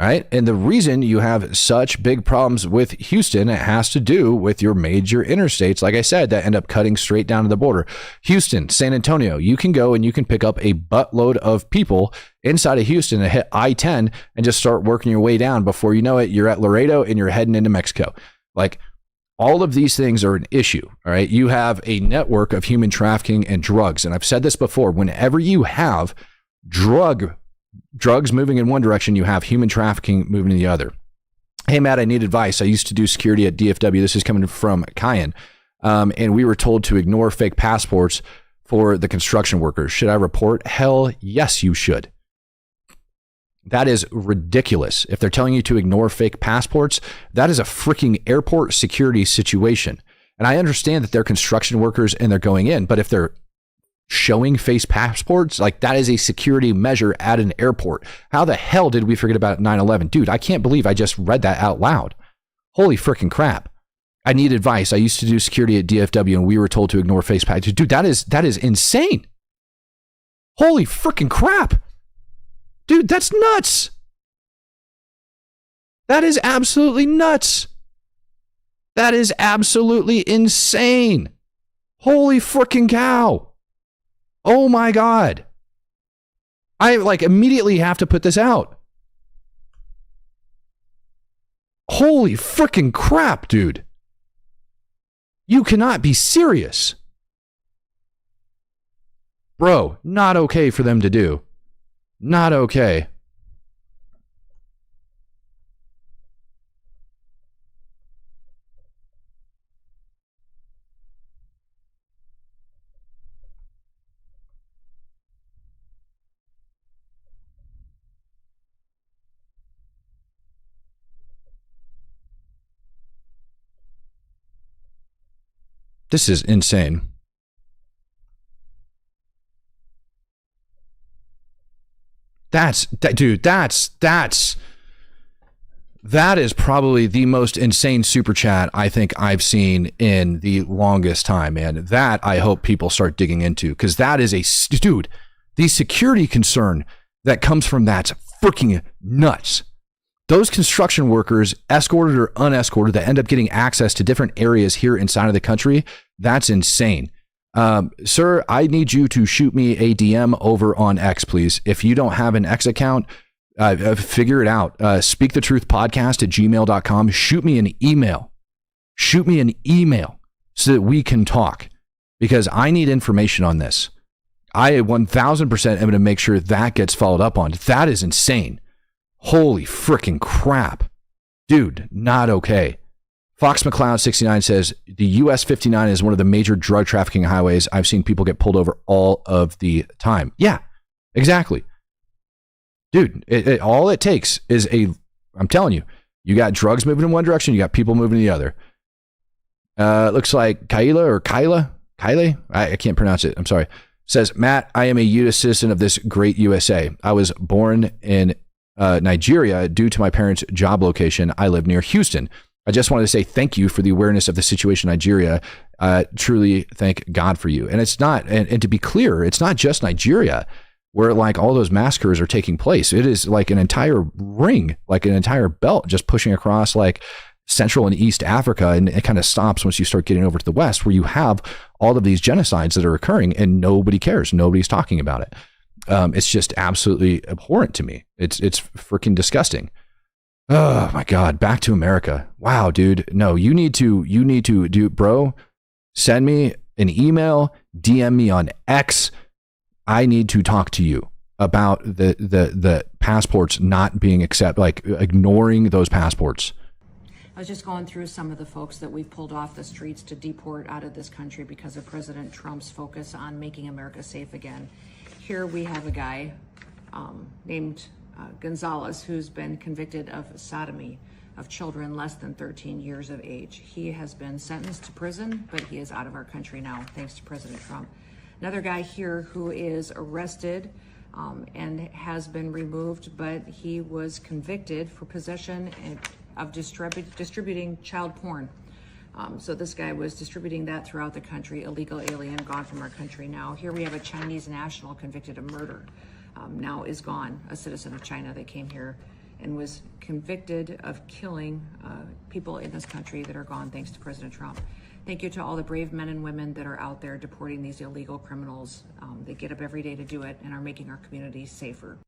All right. And the reason you have such big problems with Houston, it has to do with your major interstates, like I said, that end up cutting straight down to the border. Houston, San Antonio, you can go and you can pick up a buttload of people inside of Houston and hit I-10 and just start working your way down. Before you know it, you're at Laredo and you're heading into Mexico. Like all of these things are an issue. All right. You have a network of human trafficking and drugs. And I've said this before, whenever you have drugs moving in one direction, you have human trafficking moving in the other. Hey, Matt, I need advice. I used to do security at DFW. This is coming from Kyan. And we were told to ignore fake passports for the construction workers. Should I report? Hell yes, you should. That is ridiculous. If they're telling you to ignore fake passports, that is a freaking airport security situation. And I understand that they're construction workers and they're going in, but if they're showing face passports, like that is a security measure at an airport. How the hell did we forget about 9/11? Dude, I can't believe I just read that out loud. Holy freaking crap. I need advice. I used to do security at DFW and we were told to ignore face passports. Dude, that is insane. Holy freaking crap. Dude, that's nuts. That is absolutely nuts. That is absolutely insane. Holy freaking cow. Oh my God. I like immediately have to put this out. Holy freaking crap, dude. You cannot be serious. Bro, not okay for them to do. Not okay. This is insane. Dude, that is probably the most insane super chat I think I've seen in the longest time, man. That I hope people start digging into, because that is dude, the security concern that comes from that's freaking nuts. Those construction workers, escorted or unescorted, that end up getting access to different areas here inside of the country, that's insane. Sir, I need you to shoot me a DM over on X, please. If you don't have an X account, figure it out. speakthetruthpodcast@gmail.com. Shoot me an email. Shoot me an email so that we can talk, because I need information on this. I 1000% am going to make sure that gets followed up on. That is insane. Holy freaking crap. Dude, not okay. Fox McCloud 69 says the US 59 is one of the major drug trafficking highways. I've seen people get pulled over all of the time. Yeah, exactly. Dude, all it takes is I'm telling you, you got drugs moving in one direction, you got people moving in the other. Looks like Kyla, I can't pronounce it. I'm sorry. Says, Matt, I am a U.S. citizen of this great USA. I was born in Nigeria. Due to my parents' job location, I live near Houston. I just wanted to say thank you for the awareness of the situation in Nigeria. Truly thank God for you. And it's not, and to be clear, it's not just Nigeria where like all those massacres are taking place. It is like an entire ring, like an entire belt just pushing across like Central and East Africa. And it kind of stops once you start getting over to the West, where you have all of these genocides that are occurring and nobody cares. Nobody's talking about it. It's just absolutely abhorrent to me. It's freaking disgusting. Oh my God. Back to America. Wow, dude. No, you need to do, bro, send me an email, DM me on X. I need to talk to you about the passports not being accepted, like ignoring those passports. I was just going through some of the folks that we've pulled off the streets to deport out of this country because of President Trump's focus on making America safe again. Here we have a guy named Gonzalez, who's been convicted of sodomy of children less than 13 years of age. He has been sentenced to prison, but he is out of our country now, thanks to President Trump. Another guy here who is arrested and has been removed, but he was convicted for possession of distributing child porn. So this guy was distributing that throughout the country, illegal alien, gone from our country now. Here we have a Chinese national convicted of murder, now is gone, a citizen of China that came here and was convicted of killing people in this country that are gone thanks to President Trump. Thank you to all the brave men and women that are out there deporting these illegal criminals. They get up every day to do it and are making our communities safer.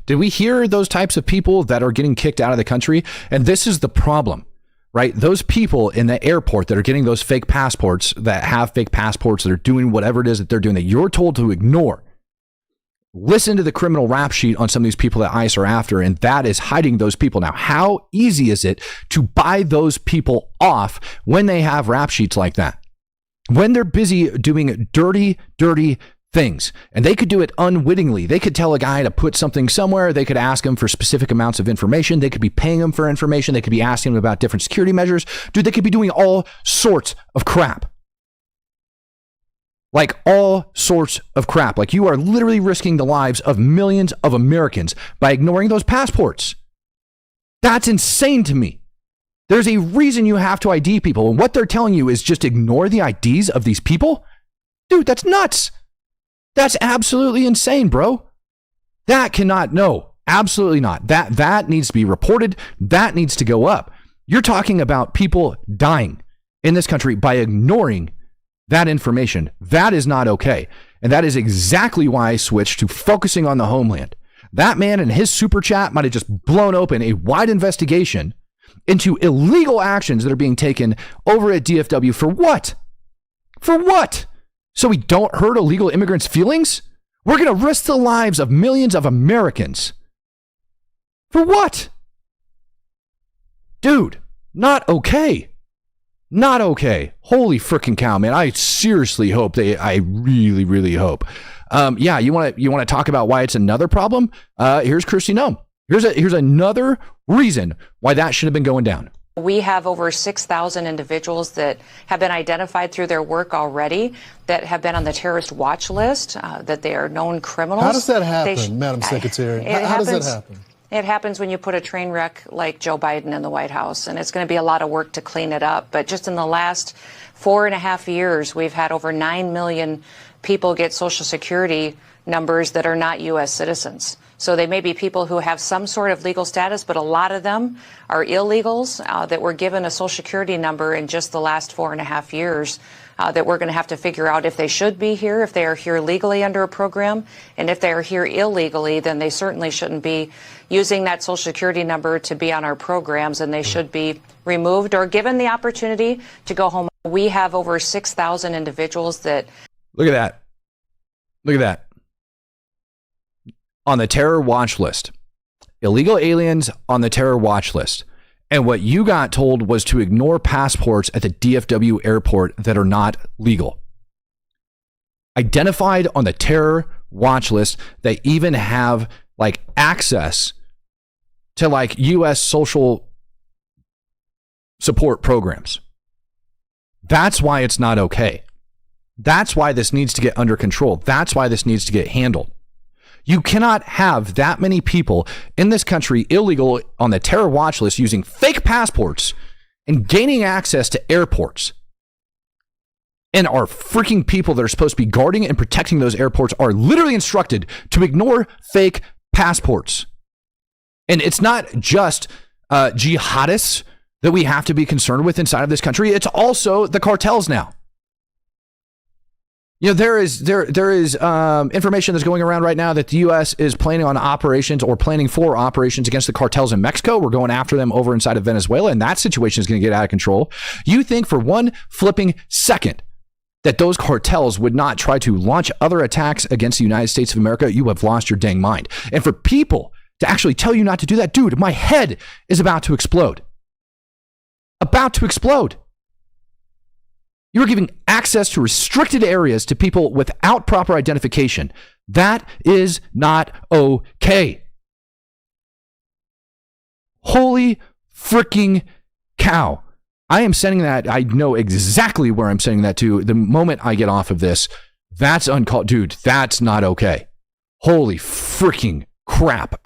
Did we hear those types of people that are getting kicked out of the country? And this is the problem, right? Those people in the airport that are getting those fake passports, that have fake passports, that are doing whatever it is that they're doing, that you're told to ignore. Listen to the criminal rap sheet on some of these people that ICE are after, and that is hiding those people. Now, how easy is it to buy those people off when they have rap sheets like that? When they're busy doing dirty, dirty things, and they could do it unwittingly. They could tell a guy to put something somewhere. They could ask him for specific amounts of information. They could be paying him for information. They could be asking him about different security measures. Dude, they could be doing all sorts of crap. Like all sorts of crap. Like you are literally risking the lives of millions of Americans by ignoring those passports. That's insane to me. There's a reason you have to ID people, and what they're telling you is just ignore the IDs of these people? Dude, that's nuts. That's absolutely insane, bro. That cannot, no, absolutely not. That needs to be reported. That needs to go up. You're talking about people dying in this country by ignoring that information. That is not okay. And that is exactly why I switched to focusing on the homeland. That man and his super chat might have just blown open a wide investigation into illegal actions that are being taken over at DFW. For what? For what? So we don't hurt illegal immigrants' feelings? We're going to risk the lives of millions of Americans. For what? Dude, not okay. Not okay. Holy freaking cow, man. I seriously hope I really, really hope. Yeah, you want to talk about why it's another problem? Here's Christy Nome. Here's another reason why that should have been going down. We have over 6,000 individuals that have been identified through their work already that have been on the terrorist watch list, that they are known criminals. How does that happen, Madam Secretary? How does that happen? It happens when you put a train wreck like Joe Biden in the White House, and it's going to be a lot of work to clean it up. But just in the last 4.5 years, we've had over 9 million people get Social Security numbers that are not U.S. citizens. So they may be people who have some sort of legal status, but a lot of them are illegals that were given a Social Security number in just the last 4.5 years that we're going to have to figure out if they should be here, if they are here legally under a program, and if they are here illegally, then they certainly shouldn't be using that Social Security number to be on our programs, and they should be removed or given the opportunity to go home. We have over 6,000 individuals that... Look at that. Look at that. On the terror watch list. Illegal aliens on the terror watch list. And what you got told was to ignore passports at the DFW airport that are not legal. Identified on the terror watch list, they even have like access to like U.S. social support programs. That's why it's not okay. That's why this needs to get under control. That's why this needs to get handled. You cannot have that many people in this country illegal on the terror watch list using fake passports and gaining access to airports. And our freaking people that are supposed to be guarding and protecting those airports are literally instructed to ignore fake passports. And it's not just jihadists that we have to be concerned with inside of this country. It's also the cartels now. You know, there is information that's going around right now that the U.S. is planning on operations or planning for operations against the cartels in Mexico. We're going after them over inside of Venezuela, and that situation is going to get out of control. You think for one flipping second that those cartels would not try to launch other attacks against the United States of America? You have lost your dang mind. And for people to actually tell you not to do that, dude, my head is about to explode. About to explode. You are giving access to restricted areas to people without proper identification. That is not okay. Holy freaking cow. I am sending that. I know exactly where I'm sending that to the moment I get off of this That's uncalled. Dude, that's not okay. Holy freaking crap.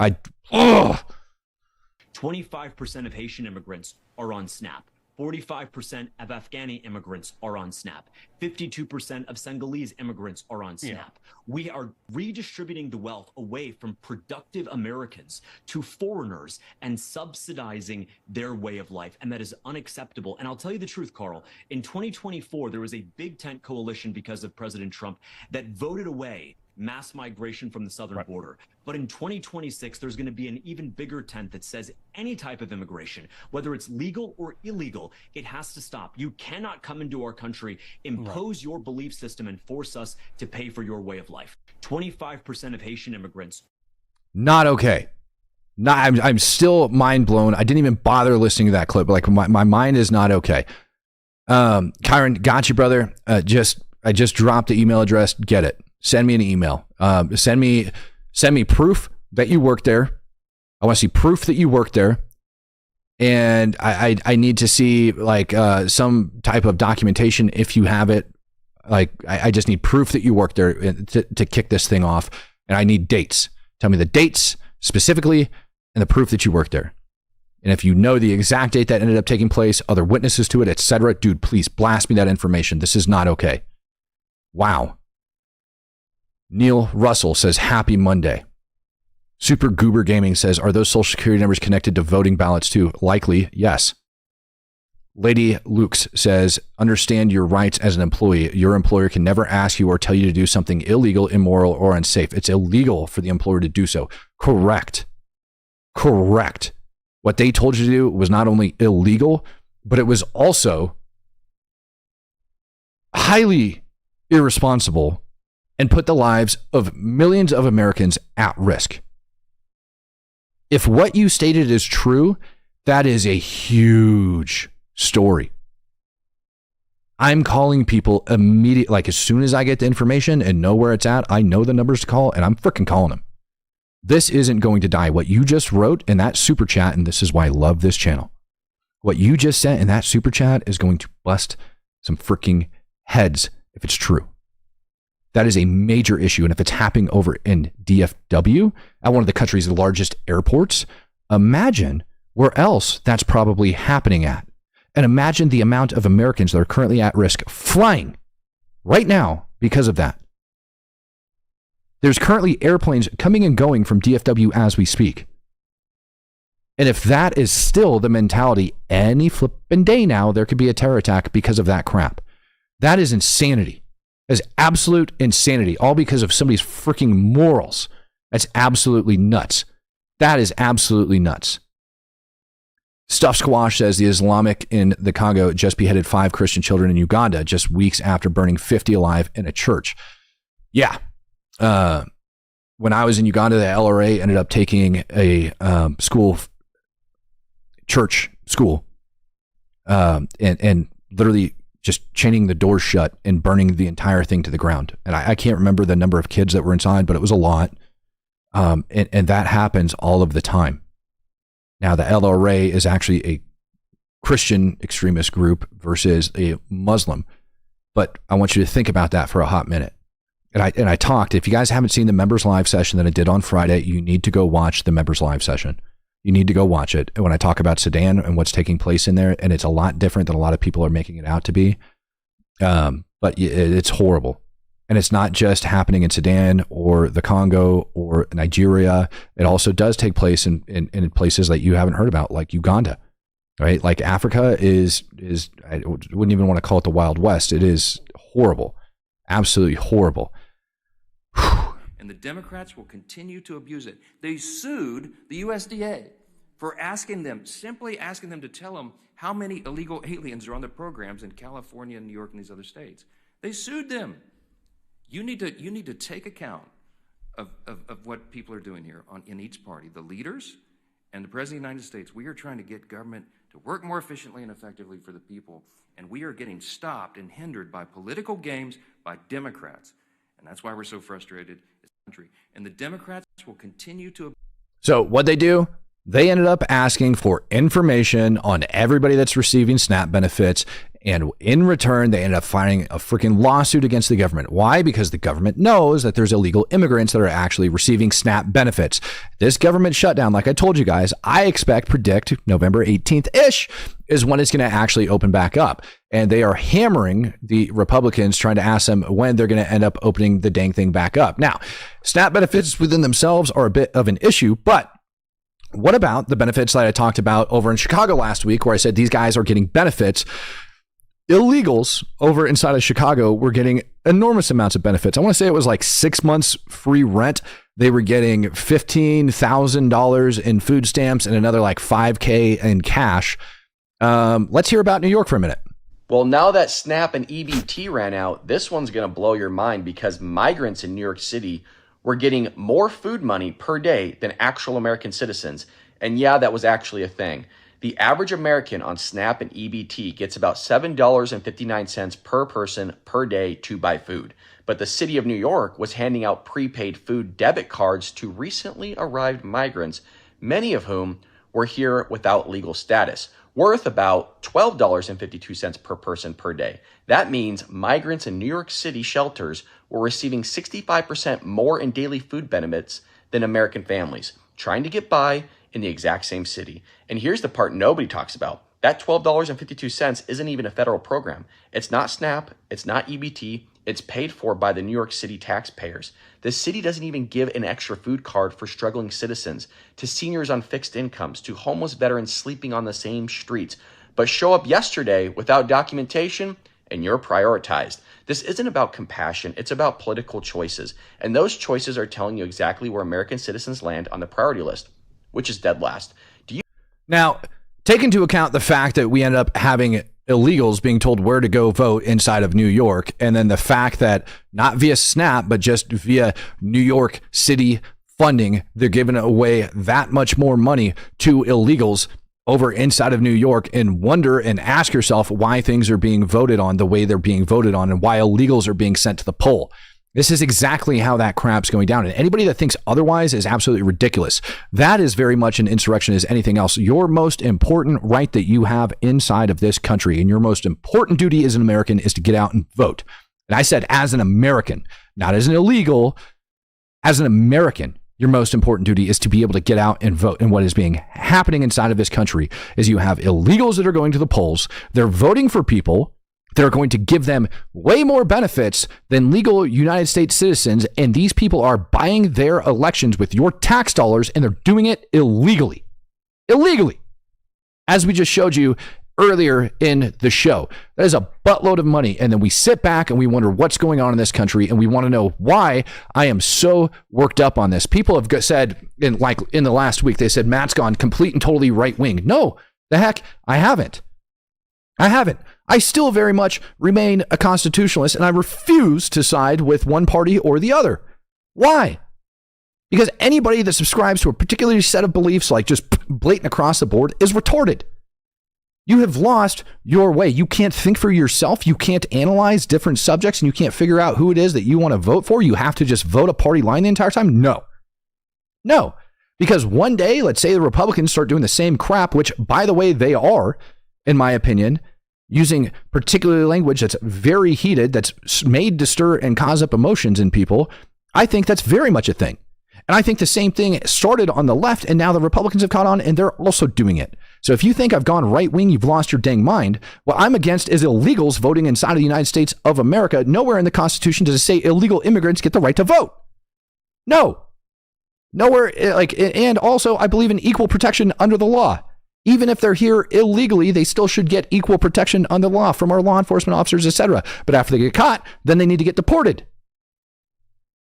25% of Haitian immigrants are on SNAP. 45% of Afghani immigrants are on SNAP. 52% of Senegalese immigrants are on SNAP. We are redistributing the wealth away from productive Americans to foreigners and subsidizing their way of life. And that is unacceptable. And I'll tell you the truth, Carl. In 2024, there was a big tent coalition because of President Trump that voted away mass migration from the southern border. But in 2026, there's going to be an even bigger tent that says any type of immigration, whether it's legal or illegal, it has to stop. You cannot come into our country, impose your belief system, and force us to pay for your way of life. 25% of Haitian immigrants. Not okay. I'm still mind blown. I didn't even bother listening to that clip. But like my mind is not okay. Kyron, got you, brother. I just dropped the email address. Get it. Send me an email. Send me proof that you worked there. I want to see proof that you worked there. And I need to see like some type of documentation if you have it. Like I just need proof that you worked there to kick this thing off. And I need dates. Tell me the dates specifically and the proof that you worked there. And if you know the exact date that ended up taking place, other witnesses to it, etc., dude, please blast me that information. This is not okay. Wow. Neil Russell says, happy Monday. Super Goober Gaming says, are those social security numbers connected to voting ballots too? Likely, yes. Lady Lukes says, understand your rights as an employee. Your employer can never ask you or tell you to do something illegal, immoral, or unsafe. It's illegal for the employer to do so. Correct. What they told you to do was not only illegal, but it was also highly irresponsible and put the lives of millions of Americans at risk. If what you stated is true, that is a huge story. I'm calling people immediately, like as soon as I get the information and know where it's at, I know the numbers to call and I'm freaking calling them. This isn't going to die. What you just wrote in that super chat, and this is why I love this channel, what you just sent in that super chat is going to bust some freaking heads if it's true. That is a major issue. And if it's happening over in DFW at one of the country's largest airports, imagine where else that's probably happening at. And imagine the amount of Americans that are currently at risk flying right now because of that. There's currently airplanes coming and going from DFW as we speak. And if that is still the mentality, any flipping day now, there could be a terror attack because of that crap. That is insanity. That is absolute insanity, all because of somebody's freaking morals. That's absolutely nuts. That is absolutely nuts. Stuff Squash says the Islamic in the Congo just beheaded 5 Christian children in Uganda just weeks after burning 50 alive in a church. Yeah. When I was in Uganda, the LRA ended up taking a church school, and literally just chaining the doors shut and burning the entire thing to the ground. And I can't remember the number of kids that were inside, but it was a lot. And that happens all of the time. Now, the LRA is actually a Christian extremist group versus a Muslim. But I want you to think about that for a hot minute. And I talked, if you guys haven't seen the members live session that I did on Friday, you need to go watch the members live session. You need to go watch it. And when I talk about Sudan and what's taking place in there, and it's a lot different than a lot of people are making it out to be. But it's horrible. And it's not just happening in Sudan or the Congo or Nigeria. It also does take place in places that you haven't heard about, like Uganda, right? Like Africa is I wouldn't even want to call it the Wild West. It is horrible, absolutely horrible. And the Democrats will continue to abuse it. They sued the USDA for simply asking them to tell them how many illegal aliens are on the programs in California, New York, and these other states. They sued them. You need to take account of what people are doing here in each party. The leaders and the President of the United States, we are trying to get government to work more efficiently and effectively for the people, and we are getting stopped and hindered by political games by Democrats. And that's why we're so frustrated as a country. And the Democrats will continue to... So what they do, They ended up asking for information on everybody that's receiving SNAP benefits. And in return, they ended up filing a freaking lawsuit against the government. Why? Because the government knows that there's illegal immigrants that are actually receiving SNAP benefits. This government shutdown, like I told you guys, I predict November 18th-ish is when it's going to actually open back up. And they are hammering the Republicans, trying to ask them when they're going to end up opening the dang thing back up. Now, SNAP benefits within themselves are a bit of an issue, but what about the benefits that I talked about over in Chicago last week, where I said these guys are getting benefits? Illegals over inside of Chicago were getting enormous amounts of benefits. I want to say it was like 6 months free rent. They were getting $15,000 in food stamps and another like $5,000 in cash. Let's hear about New York for a minute. Well, now that SNAP and EBT ran out, this one's going to blow your mind because migrants in New York City were getting more food money per day than actual American citizens. And yeah, that was actually a thing. The average American on SNAP and EBT gets about $7.59 per person per day to buy food. But the city of New York was handing out prepaid food debit cards to recently arrived migrants, many of whom were here without legal status, worth about $12.52 per person per day. That means migrants in New York City shelters were receiving 65% more in daily food benefits than American families, trying to get by in the exact same city. And here's the part nobody talks about. That $12.52 isn't even a federal program. It's not SNAP, it's not EBT, it's paid for by the New York City taxpayers. The city doesn't even give an extra food card for struggling citizens, to seniors on fixed incomes, to homeless veterans sleeping on the same streets. But show up yesterday without documentation and you're prioritized. This isn't about compassion, it's about political choices. And those choices are telling you exactly where American citizens land on the priority list, which is dead last. Now, take into account the fact that we ended up having illegals being told where to go vote inside of New York, and then the fact that not via SNAP, but just via New York City funding, they're giving away that much more money to illegals over inside of New York, and wonder and ask yourself why things are being voted on the way they're being voted on and why illegals are being sent to the poll. This is exactly how that crap's going down. And anybody that thinks otherwise is absolutely ridiculous. That is very much an insurrection as anything else. Your most important right that you have inside of this country and your most important duty as an American is to get out and vote. And I said as an American, not as an illegal, as an American, your most important duty is to be able to get out and vote. And what is being happening inside of this country is you have illegals that are going to the polls. They're voting for people that are going to give them way more benefits than legal United States citizens. And these people are buying their elections with your tax dollars, and they're doing it illegally. Illegally. As we just showed you earlier in the show. That is a buttload of money. And then we sit back and we wonder what's going on in this country. And we want to know why I am so worked up on this. People have said in the last week, they said, Matt's gone complete and totally right wing. No, the heck, I haven't. I still very much remain a constitutionalist, and I refuse to side with one party or the other. Why? Because anybody that subscribes to a particular set of beliefs, like just blatant across the board, is retarded. You have lost your way. You can't think for yourself. You can't analyze different subjects, and you can't figure out who it is that you want to vote for. You have to just vote a party line the entire time. No. Because one day, let's say the Republicans start doing the same crap, which, by the way, they are, in my opinion, using particular language that's very heated, that's made to stir and cause up emotions in people. I think that's very much a thing. And I think the same thing started on the left, and now the Republicans have caught on, and they're also doing it. So if you think I've gone right wing, you've lost your dang mind. What I'm against is illegals voting inside of the United States of America. Nowhere in the Constitution does it say illegal immigrants get the right to vote. No. Nowhere. And also, I believe in equal protection under the law. Even if they're here illegally, they still should get equal protection under the law from our law enforcement officers, etc. But after they get caught, then they need to get deported.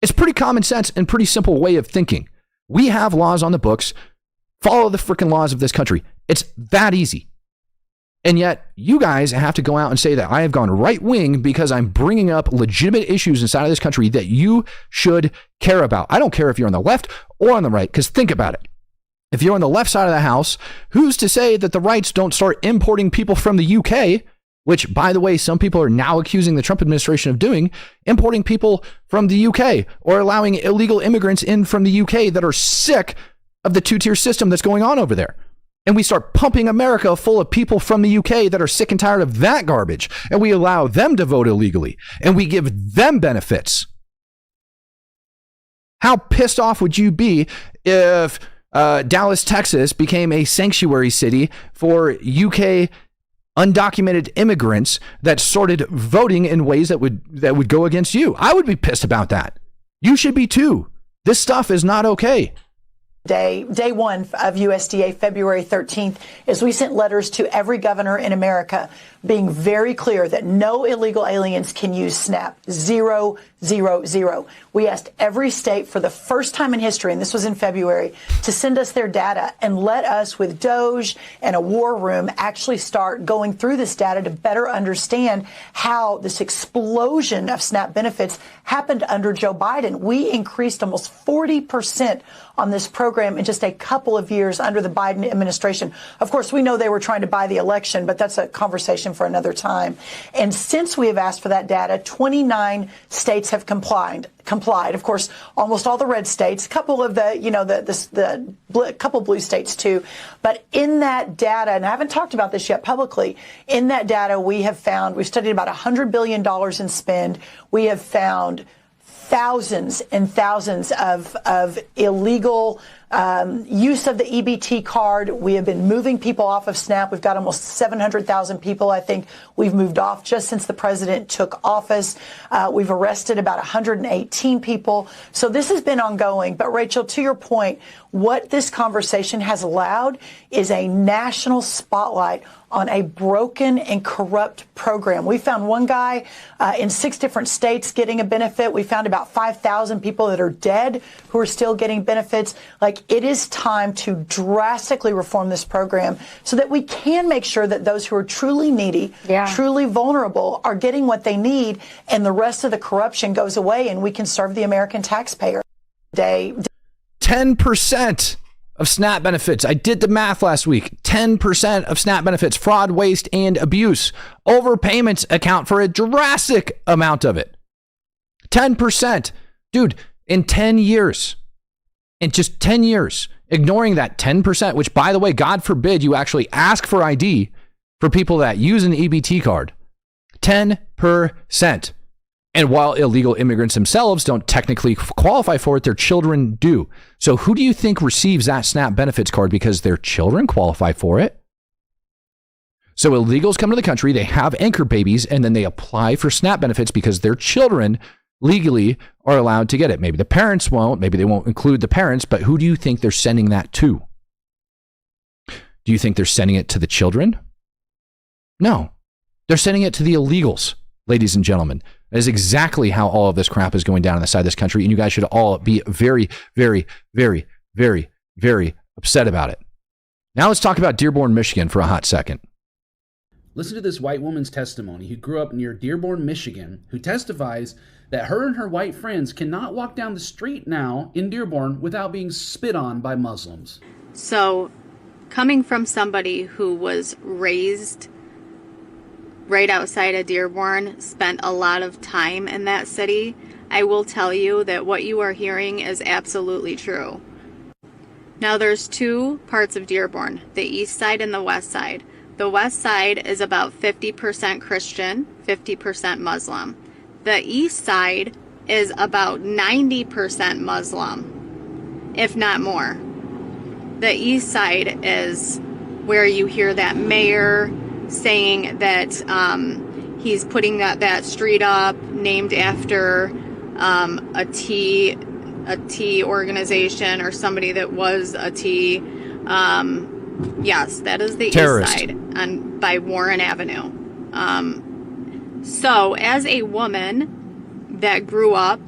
It's pretty common sense and pretty simple way of thinking. We have laws on the books. Follow the freaking laws of this country. It's that easy. And yet you guys have to go out and say that I have gone right wing because I'm bringing up legitimate issues inside of this country that you should care about. I don't care if you're on the left or on the right, because think about it. If you're on the left side of the house, who's to say that the rights don't start importing people from the UK, which, by the way, some people are now accusing the Trump administration of doing, importing people from the UK or allowing illegal immigrants in from the UK that are sick of the two-tier system that's going on over there. And we start pumping America full of people from the UK that are sick and tired of that garbage. And we allow them to vote illegally. And we give them benefits. How pissed off would you be if Dallas, Texas became a sanctuary city for UK undocumented immigrants that started voting in ways that would go against you? I would be pissed about that. You should be too. This stuff is not okay. Day one of USDA, February 13th, is we sent letters to every governor in America being very clear that no illegal aliens can use SNAP. 0, 0, 0. We asked every state for the first time in history, and this was in February, to send us their data and let us, with Doge and a war room, actually start going through this data to better understand how this explosion of SNAP benefits happened under Joe Biden. We increased almost 40% on this program in just a couple of years under the Biden administration. Of course, we know they were trying to buy the election, but that's a conversation for another time. And since we have asked for that data, 29 states have complied. Of course, almost all the red states, a couple of couple blue states too. But in that data, and I haven't talked about this yet publicly, in that data we've studied about $100 billion in spend. We have found thousands and thousands of illegal use of the EBT card. We have been moving people off of SNAP. We've got almost 700,000 people, I think, we've moved off just since the president took office. We've arrested about 118 people. So this has been ongoing. But Rachel, to your point, what this conversation has allowed is a national spotlight on a broken and corrupt program. We found one guy in 6 different states getting a benefit. We found about 5,000 people that are dead who are still getting benefits. Like, it is time to drastically reform this program so that we can make sure that those who are truly needy, truly vulnerable, are getting what they need, and the rest of the corruption goes away and we can serve the American taxpayer. 10% of SNAP benefits. I did the math last week. 10% of SNAP benefits, fraud, waste, and abuse. Overpayments account for a drastic amount of it. 10%. Dude, in 10 years, in just 10 years, ignoring that 10%, which, by the way, God forbid you actually ask for ID for people that use an EBT card. 10%. And while illegal immigrants themselves don't technically qualify for it, their children do. So who do you think receives that SNAP benefits card because their children qualify for it? So illegals come to the country, they have anchor babies, and then they apply for SNAP benefits because their children legally are allowed to get it. Maybe the parents won't, maybe they won't include the parents, but who do you think they're sending that to? Do you think they're sending it to the children? No, they're sending it to the illegals, ladies and gentlemen. That is exactly how all of this crap is going down on the side of this country, and you guys should all be very, very, very, very, very upset about it. Now let's talk about Dearborn, Michigan for a hot second. Listen to this white woman's testimony who grew up near Dearborn, Michigan, who testifies that her and her white friends cannot walk down the street now in Dearborn without being spit on by Muslims. So, coming from somebody who was raised right outside of Dearborn, spent a lot of time in that city, I will tell you that what you are hearing is absolutely true. Now, there's 2 parts of Dearborn, the east side and the west side. The west side is about 50% Christian, 50% Muslim. The east side is about 90% Muslim, if not more. The east side is where you hear that mayor saying that he's putting that street up named after a T organization or somebody that was a T. Yes, that is the Terrorist. East side by Warren Avenue. So as a woman that grew up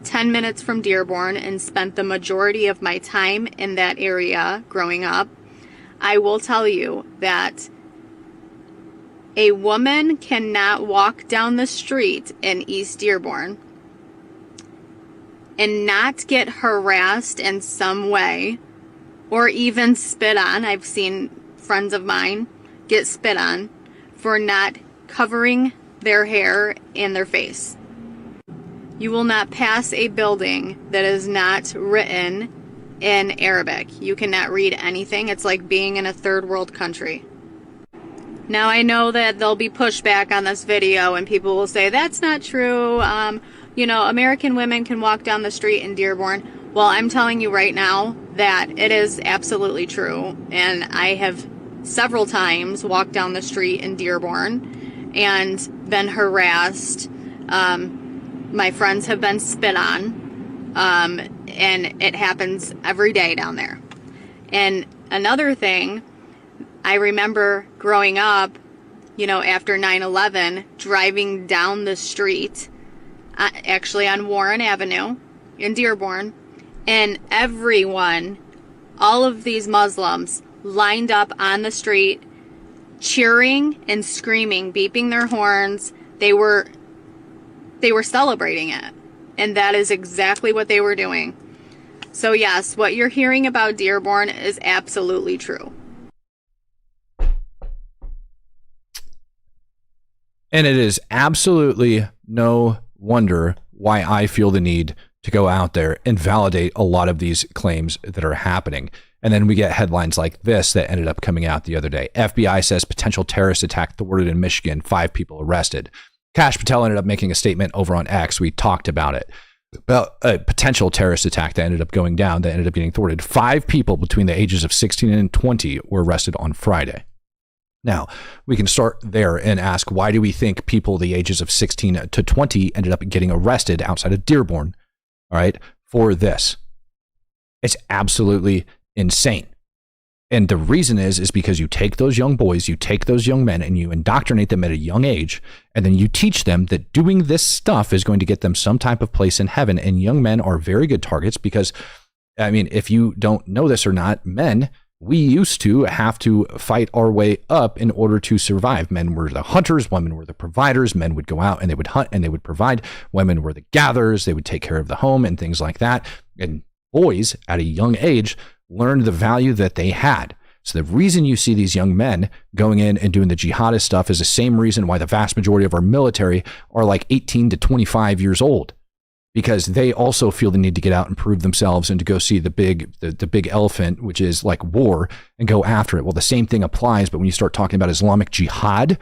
10 minutes from Dearborn and spent the majority of my time in that area growing up, I will tell you that a woman cannot walk down the street in East Dearborn and not get harassed in some way or even spit on. I've seen friends of mine get spit on for not covering their hair and their face. You will not pass a building that is not written in Arabic. You cannot read anything. It's like being in a third world country. Now, I know that there'll be pushback on this video and people will say, that's not true. American women can walk down the street in Dearborn. Well, I'm telling you right now that it is absolutely true. And I have several times walked down the street in Dearborn and been harassed. My friends have been spit on. And it happens every day down there. And another thing, I remember growing up, after 9/11, driving down the street, actually on Warren Avenue in Dearborn, and everyone, all of these Muslims, lined up on the street, cheering and screaming, beeping their horns. They were celebrating it. And that is exactly what they were doing. So yes, what you're hearing about Dearborn is absolutely true. And it is absolutely no wonder why I feel the need to go out there and validate a lot of these claims that are happening. And then we get headlines like this that ended up coming out the other day. FBI says potential terrorist attack thwarted in Michigan, 5 people arrested. Kash Patel ended up making a statement over on X. We talked about it. About a potential terrorist attack that ended up going down, that ended up getting thwarted. 5 people between the ages of 16 and 20 were arrested on Friday. Now, we can start there and ask, why do we think people the ages of 16 to 20 ended up getting arrested outside of Dearborn, all right, for this? It's absolutely insane. And the reason is because you take those young boys, you take those young men, and you indoctrinate them at a young age, and then you teach them that doing this stuff is going to get them some type of place in heaven. And young men are very good targets because, if you don't know this or not, men, we used to have to fight our way up in order to survive. Men were the hunters, women were the providers. Men would go out and they would hunt and they would provide. Women were the gatherers, they would take care of the home and things like that. And boys at a young age learned the value that they had. So the reason you see these young men going in and doing the jihadist stuff is the same reason why the vast majority of our military are like 18 to 25 years old. Because they also feel the need to get out and prove themselves and to go see the big elephant, which is like war, and go after it. Well, the same thing applies, but when you start talking about Islamic jihad,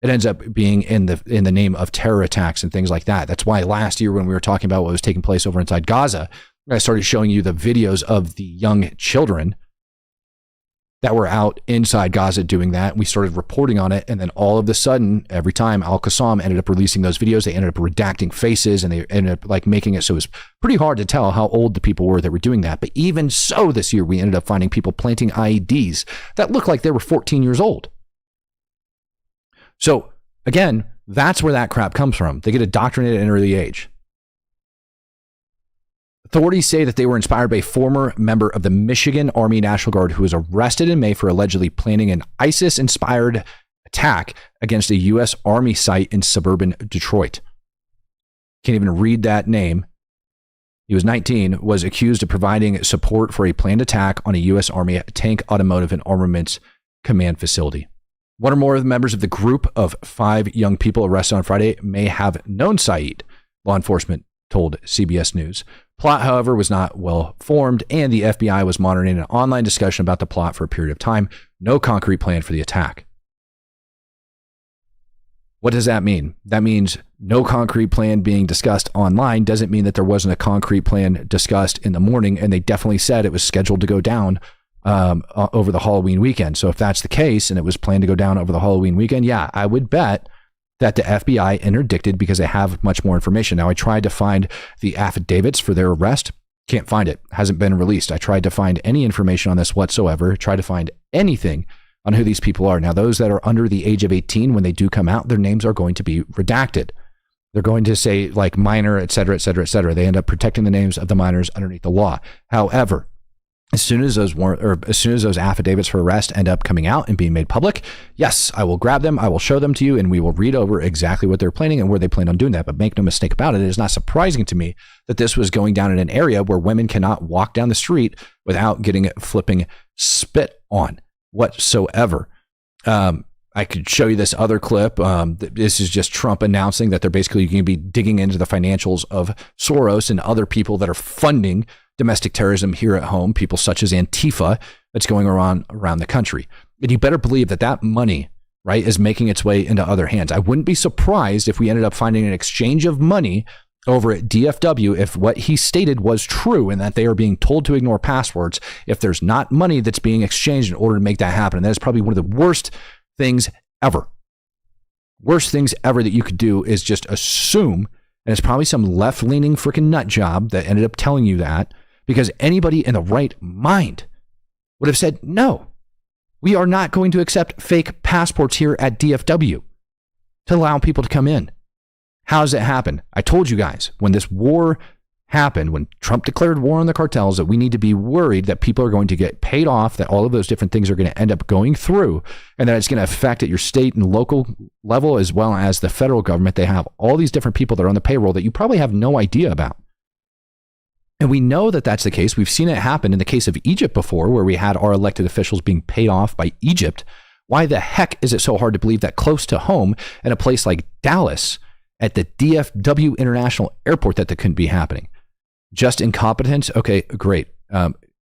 it ends up being in the name of terror attacks and things like that. That's why last year when we were talking about what was taking place over inside Gaza, I started showing you the videos of the young children that were out inside Gaza doing that. We started reporting on it. And then all of a sudden, every time Al-Qassam ended up releasing those videos, they ended up redacting faces and they ended up like making it so it was pretty hard to tell how old the people were that were doing that. But even so, this year, we ended up finding people planting IEDs that looked like they were 14 years old. So again, that's where that crap comes from. They get indoctrinated at an early age. Authorities say that they were inspired by a former member of the Michigan Army National Guard who was arrested in May for allegedly planning an ISIS-inspired attack against a U.S. Army site in suburban Detroit. Can't even read that name. He was 19, was accused of providing support for a planned attack on a U.S. Army tank, automotive, and armaments command facility. One or more of the members of the group of 5 young people arrested on Friday may have known Saeed, law enforcement told CBS News. Plot, however, was not well formed, and the FBI was monitoring an online discussion about the plot for a period of time. No concrete plan for the attack. What does that mean? That means no concrete plan being discussed online doesn't mean that there wasn't a concrete plan discussed in the morning, and they definitely said it was scheduled to go down over the Halloween weekend. So if that's the case, and it was planned to go down over the Halloween weekend, yeah, I would bet that the FBI interdicted because they have much more information. Now, I tried to find the affidavits for their arrest. Can't find it. Hasn't been released. I tried to find any information on this whatsoever. Tried to find anything on who these people are. Now, those that are under the age of 18, when they do come out, their names are going to be redacted. They're going to say like minor, et cetera, et cetera, et cetera. They end up protecting the names of the minors underneath the law. However, as soon as those affidavits for arrest end up coming out and being made public, yes, I will grab them, I will show them to you, and we will read over exactly what they're planning and where they plan on doing that. But make no mistake about it, it is not surprising to me that this was going down in an area where women cannot walk down the street without getting flipping spit on whatsoever. I could show you this other clip. This is just Trump announcing that they're basically going to be digging into the financials of Soros and other people that are funding domestic terrorism here at home, people such as Antifa that's going around the country. And you better believe that that money, right, is making its way into other hands. I wouldn't be surprised if we ended up finding an exchange of money over at DFW if what he stated was true and that they are being told to ignore passwords, if there's not money that's being exchanged in order to make that happen. And that is probably one of the worst things ever. Worst things ever that you could do is just assume, and it's probably some left-leaning freaking nut job that ended up telling you that, because anybody in the right mind would have said, no, we are not going to accept fake passports here at DFW to allow people to come in. How does it happen? I told you guys when this war happened, when Trump declared war on the cartels, that we need to be worried that people are going to get paid off, that all of those different things are going to end up going through, and that it's going to affect at your state and local level as well as the federal government. They have all these different people that are on the payroll that you probably have no idea about. And we know that that's the case. We've seen it happen in the case of Egypt before, where we had our elected officials being paid off by Egypt. Why the heck is it so hard to believe that close to home in a place like Dallas, at the DFW International Airport, that couldn't be happening? Just incompetence? Okay, great.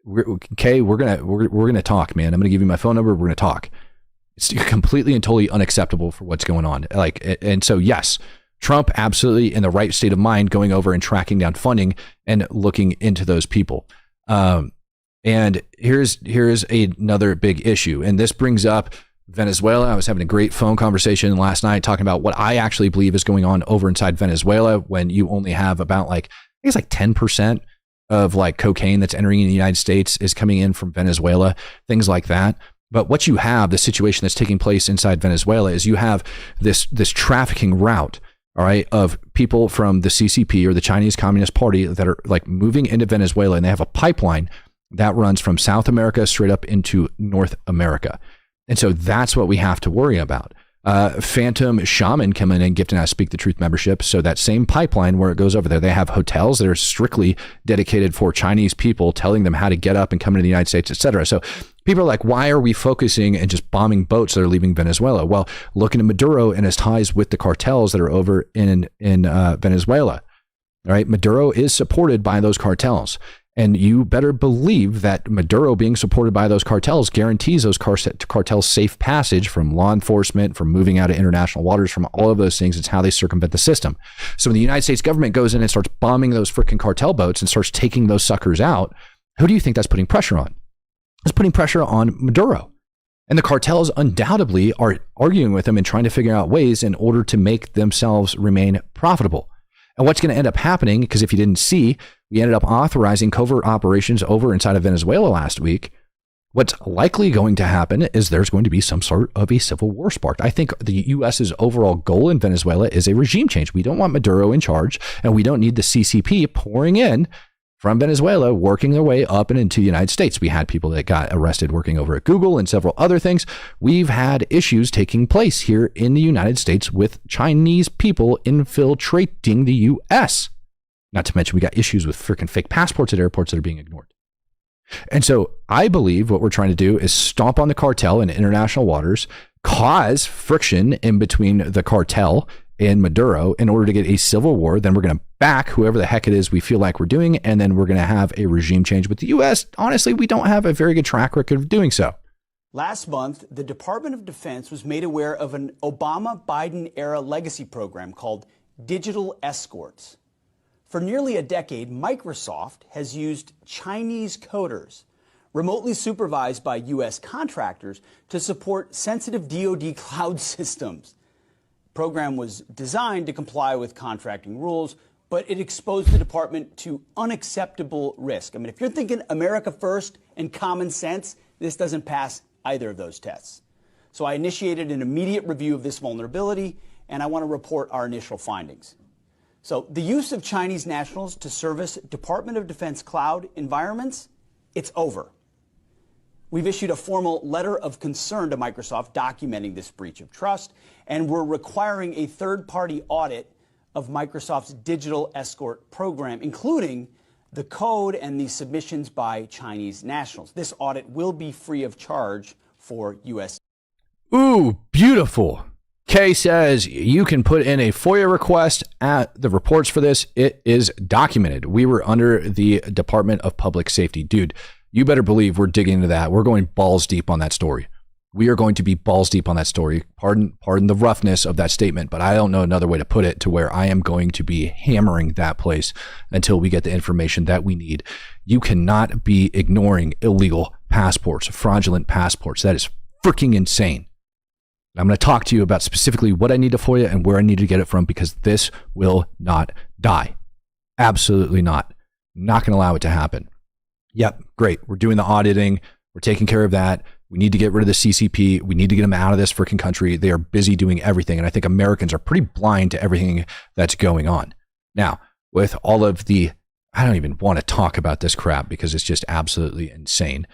We're gonna talk, man. I'm gonna give you my phone number. We're gonna talk. It's completely and totally unacceptable for what's going on. And so yes, Trump absolutely in the right state of mind, going over and tracking down funding and looking into those people. And here's another big issue, and this brings up Venezuela. I was having a great phone conversation last night talking about what I actually believe is going on over inside Venezuela, when you only have about I think it's 10% of cocaine that's entering in the United States is coming in from Venezuela, things like that. But what you have, the situation that's taking place inside Venezuela, is you have this trafficking route, all right, of people from the CCP or the Chinese Communist Party that are moving into Venezuela, and they have a pipeline that runs from South America straight up into North America. And so that's what we have to worry about. Phantom Shaman coming in and gifting us Speak the Truth membership. So that same pipeline where it goes over there, they have hotels that are strictly dedicated for Chinese people, telling them how to get up and come into the United States, etc. So people are like, why are we focusing and just bombing boats that are leaving Venezuela? Well, looking at Maduro and his ties with the cartels that are over in Venezuela. All right, Maduro is supported by those cartels. And you better believe that Maduro being supported by those cartels guarantees those cartels safe passage from law enforcement, from moving out of international waters, from all of those things. It's how they circumvent the system. So when the United States government goes in and starts bombing those freaking cartel boats and starts taking those suckers out, who do you think that's putting pressure on? It's putting pressure on Maduro. And the cartels undoubtedly are arguing with them and trying to figure out ways in order to make themselves remain profitable. And what's going to end up happening, because if you didn't see, we ended up authorizing covert operations over inside of Venezuela last week. What's likely going to happen is there's going to be some sort of a civil war sparked. I think the U.S.'s overall goal in Venezuela is a regime change. We don't want Maduro in charge, and we don't need the CCP pouring in from Venezuela, working their way up and into the United States. We had people that got arrested working over at Google and several other things. We've had issues taking place here in the United States with Chinese people infiltrating the U.S. Not to mention we got issues with freaking fake passports at airports that are being ignored. And so I believe what we're trying to do is stomp on the cartel in international waters, cause friction in between the cartel and Maduro in order to get a civil war. Then we're going to back whoever the heck it is we feel like we're doing, and then we're going to have a regime change. With the U.S., honestly, we don't have a very good track record of doing so. Last month, the Department of Defense was made aware of an Obama-Biden-era legacy program called Digital Escorts. For nearly a decade, Microsoft has used Chinese coders, remotely supervised by U.S. contractors, to support sensitive DoD cloud systems. The program was designed to comply with contracting rules, but it exposed the department to unacceptable risk. I mean, if you're thinking America first and common sense, this doesn't pass either of those tests. So I initiated an immediate review of this vulnerability, and I want to report our initial findings. So the use of Chinese nationals to service Department of Defense cloud environments, it's over. We've issued a formal letter of concern to Microsoft documenting this breach of trust, and we're requiring a third-party audit of Microsoft's digital escort program, including the code and the submissions by Chinese nationals. This audit will be free of charge for U.S. Ooh, beautiful. Kay says you can put in a FOIA request at the reports for this. It is documented. We were under the Department of Public Safety. Dude, you better believe we're digging into that. We're going balls deep on that story. We are going to be balls deep on that story. Pardon the roughness of that statement, but I don't know another way to put it to where I am going to be hammering that place until we get the information that we need. You cannot be ignoring illegal passports, fraudulent passports. That is freaking insane. I'm going to talk to you about specifically what I need to FOIA and where I need to get it from, because this will not die. Absolutely not. Not going to allow it to happen. Yep, great. We're doing the auditing. We're taking care of that. We need to get rid of the CCP. We need to get them out of this freaking country. They are busy doing everything. And I think Americans are pretty blind to everything that's going on. Now, with all of the, I don't even want to talk about this crap because it's just absolutely insane.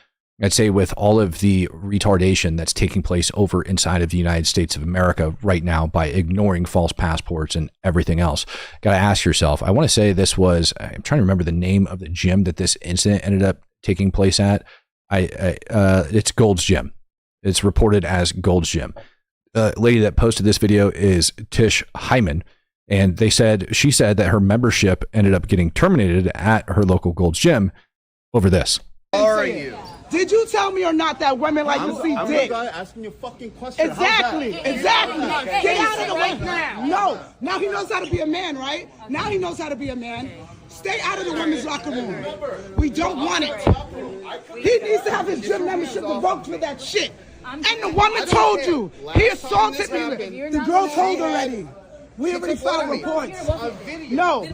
I'd say with all of the retardation that's taking place over inside of the United States of America right now by ignoring false passports and everything else, got to ask yourself, I want to say this was, I'm trying to remember the name of the gym that this incident ended up taking place at. It's Gold's Gym. It's reported as Gold's Gym. Lady that posted this video is Tish Hyman, and she said that her membership ended up getting terminated at her local Gold's Gym over this. How are you? Did you tell me or not that women like to see dick? I'm asking you a fucking question. Exactly. Get out of the way now. No. Now he knows how to be a man, right? Now he knows how to be a man. Stay out of the women's locker room. We don't want it. He needs to have his gym membership revoked for that shit. And the woman told you. He assaulted me. The girl told already. We already filed reports. No.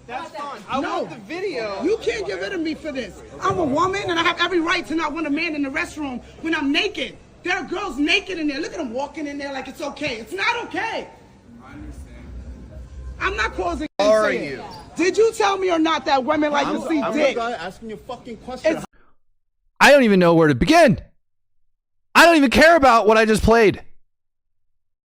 That's fine. I want the video. You can't get rid of me for this. I'm a woman and I have every right to not want a man in the restroom when I'm naked. There are girls naked in there. Look at them walking in there like it's okay. It's not okay. I understand. I'm not causing. How are you? Did you tell me or not that women like to see dick? I'm asking you a fucking question. I don't even know where to begin. I don't even care about what I just played.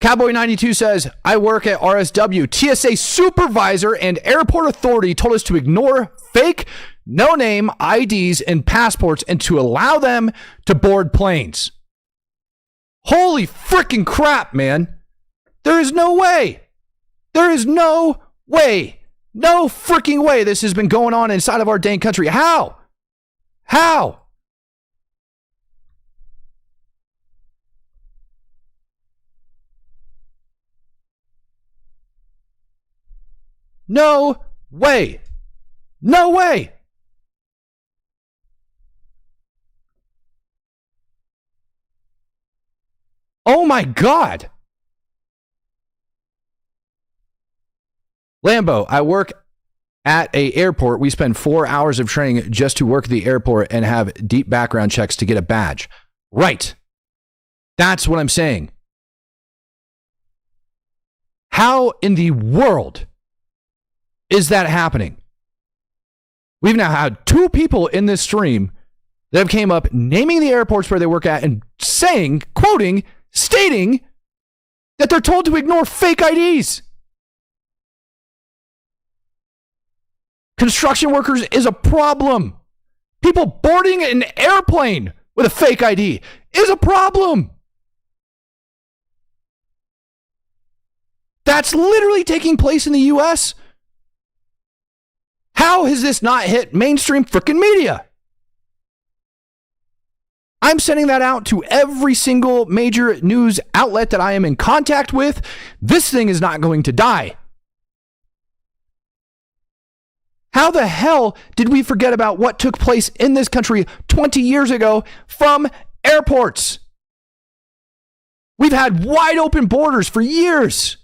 Cowboy92 says, I work at RSW. TSA supervisor and airport authority told us to ignore fake, no-name IDs and passports and to allow them to board planes. Holy freaking crap, man. There is no way. There is no way. No freaking way this has been going on inside of our dang country. How? No way. No way. Oh my God. Lambo, I work at a airport. We spend 4 hours of training just to work at the airport and have deep background checks to get a badge. Right. That's what I'm saying. How in the world is that happening? We've now had 2 people in this stream that have came up naming the airports where they work at and saying, quoting, stating that they're told to ignore fake IDs. Construction workers is a problem. People boarding an airplane with a fake ID is a problem. That's literally taking place in the U.S. How has this not hit mainstream freaking media? I'm sending that out to every single major news outlet that I am in contact with. This thing is not going to die. How the hell did we forget about what took place in this country 20 years ago from airports? We've had wide open borders for years.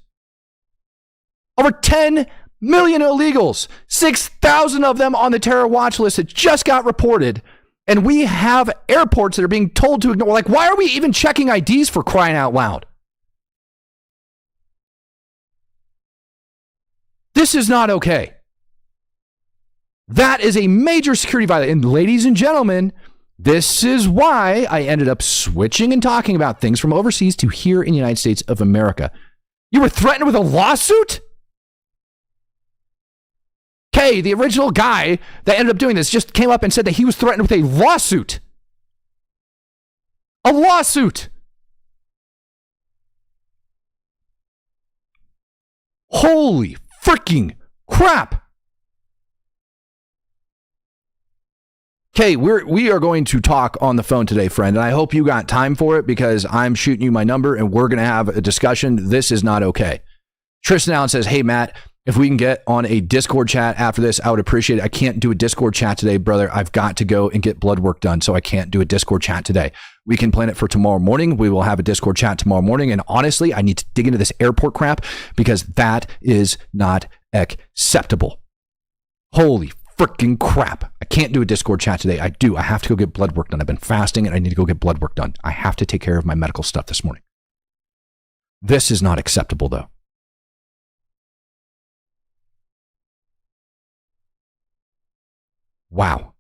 Over 10 million illegals, 6,000 of them on the terror watch list that just got reported. And we have airports that are being told to ignore. Like, why are we even checking IDs, for crying out loud? This is not okay. That is a major security violation. And ladies and gentlemen, this is why I ended up switching and talking about things from overseas to here in the United States of America. You were threatened with a lawsuit? Okay, the original guy that ended up doing this just came up and said that he was threatened with a lawsuit. A lawsuit. Holy freaking crap. Okay, we are going to talk on the phone today, friend, and I hope you got time for it because I'm shooting you my number and we're going to have a discussion. This is not okay. Tristan Allen says, hey, Matt, if we can get on a Discord chat after this, I would appreciate it. I can't do a Discord chat today, brother. I've got to go and get blood work done, so I can't do a Discord chat today. We can plan it for tomorrow morning. We will have a Discord chat tomorrow morning, and honestly, I need to dig into this airport crap because that is not acceptable. Holy freaking crap. I can't do a Discord chat today. I have to go get blood work done. I've been fasting, and I need to go get blood work done. I have to take care of my medical stuff this morning. This is not acceptable, though. Wow.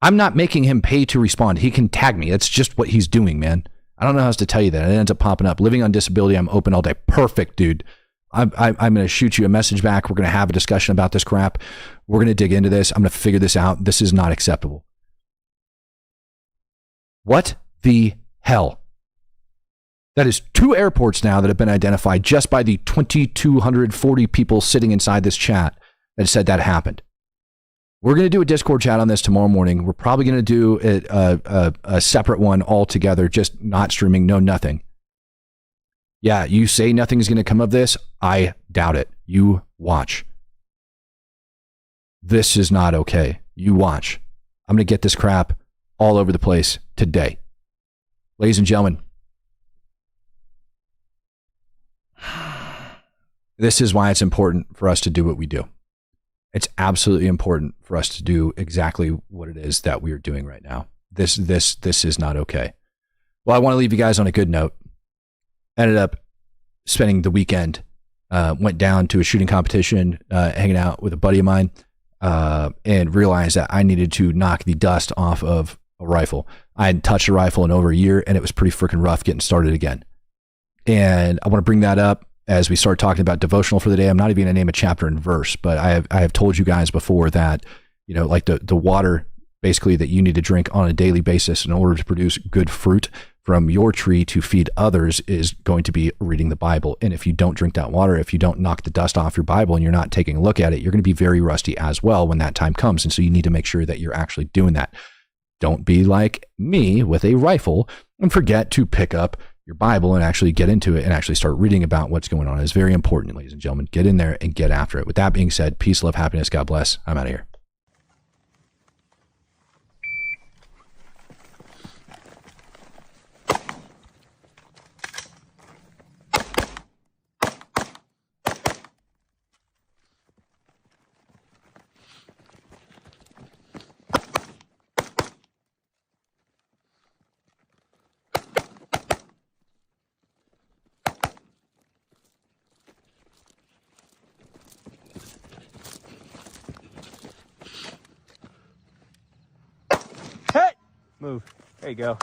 I'm not making him pay to respond. He can tag me. That's just what he's doing, man. I don't know how else to tell you that. It ends up popping up. Living on disability, I'm open all day. Perfect, dude. I'm going to shoot you a message back. We're going to have a discussion about this crap. We're going to dig into this. I'm going to figure this out. This is not acceptable. What the hell? That is 2 airports now that have been identified just by the 2,240 people sitting inside this chat that said that happened. We're going to do a Discord chat on this tomorrow morning. We're probably going to do a separate one altogether, just not streaming, no nothing. Yeah, you say nothing is going to come of this. I doubt it. You watch. This is not okay. You watch. I'm going to get this crap all over the place today. Ladies and gentlemen, this is why it's important for us to do what we do. It's absolutely important for us to do exactly what it is that we are doing right now. This is not okay. Well, I want to leave you guys on a good note. Ended up spending the weekend, went down to a shooting competition, hanging out with a buddy of mine, and realized that I needed to knock the dust off of a rifle. I hadn't touched a rifle in over a year, and it was pretty freaking rough getting started again. And I want to bring that up as we start talking about devotional for the day. I'm not even going to name a chapter and verse, but I have told you guys before that, you know, like the water basically that you need to drink on a daily basis in order to produce good fruit from your tree to feed others is going to be reading the Bible. And if you don't drink that water, if you don't knock the dust off your Bible and you're not taking a look at it, you're going to be very rusty as well when that time comes. And so you need to make sure that you're actually doing that. Don't be like me with a rifle and forget to pick up your Bible and actually get into it and actually start reading about what's going on. It's very important, ladies and gentlemen. Get in there and get after it. With that being said, peace, love, happiness. God bless. I'm out of here. Move. There you go.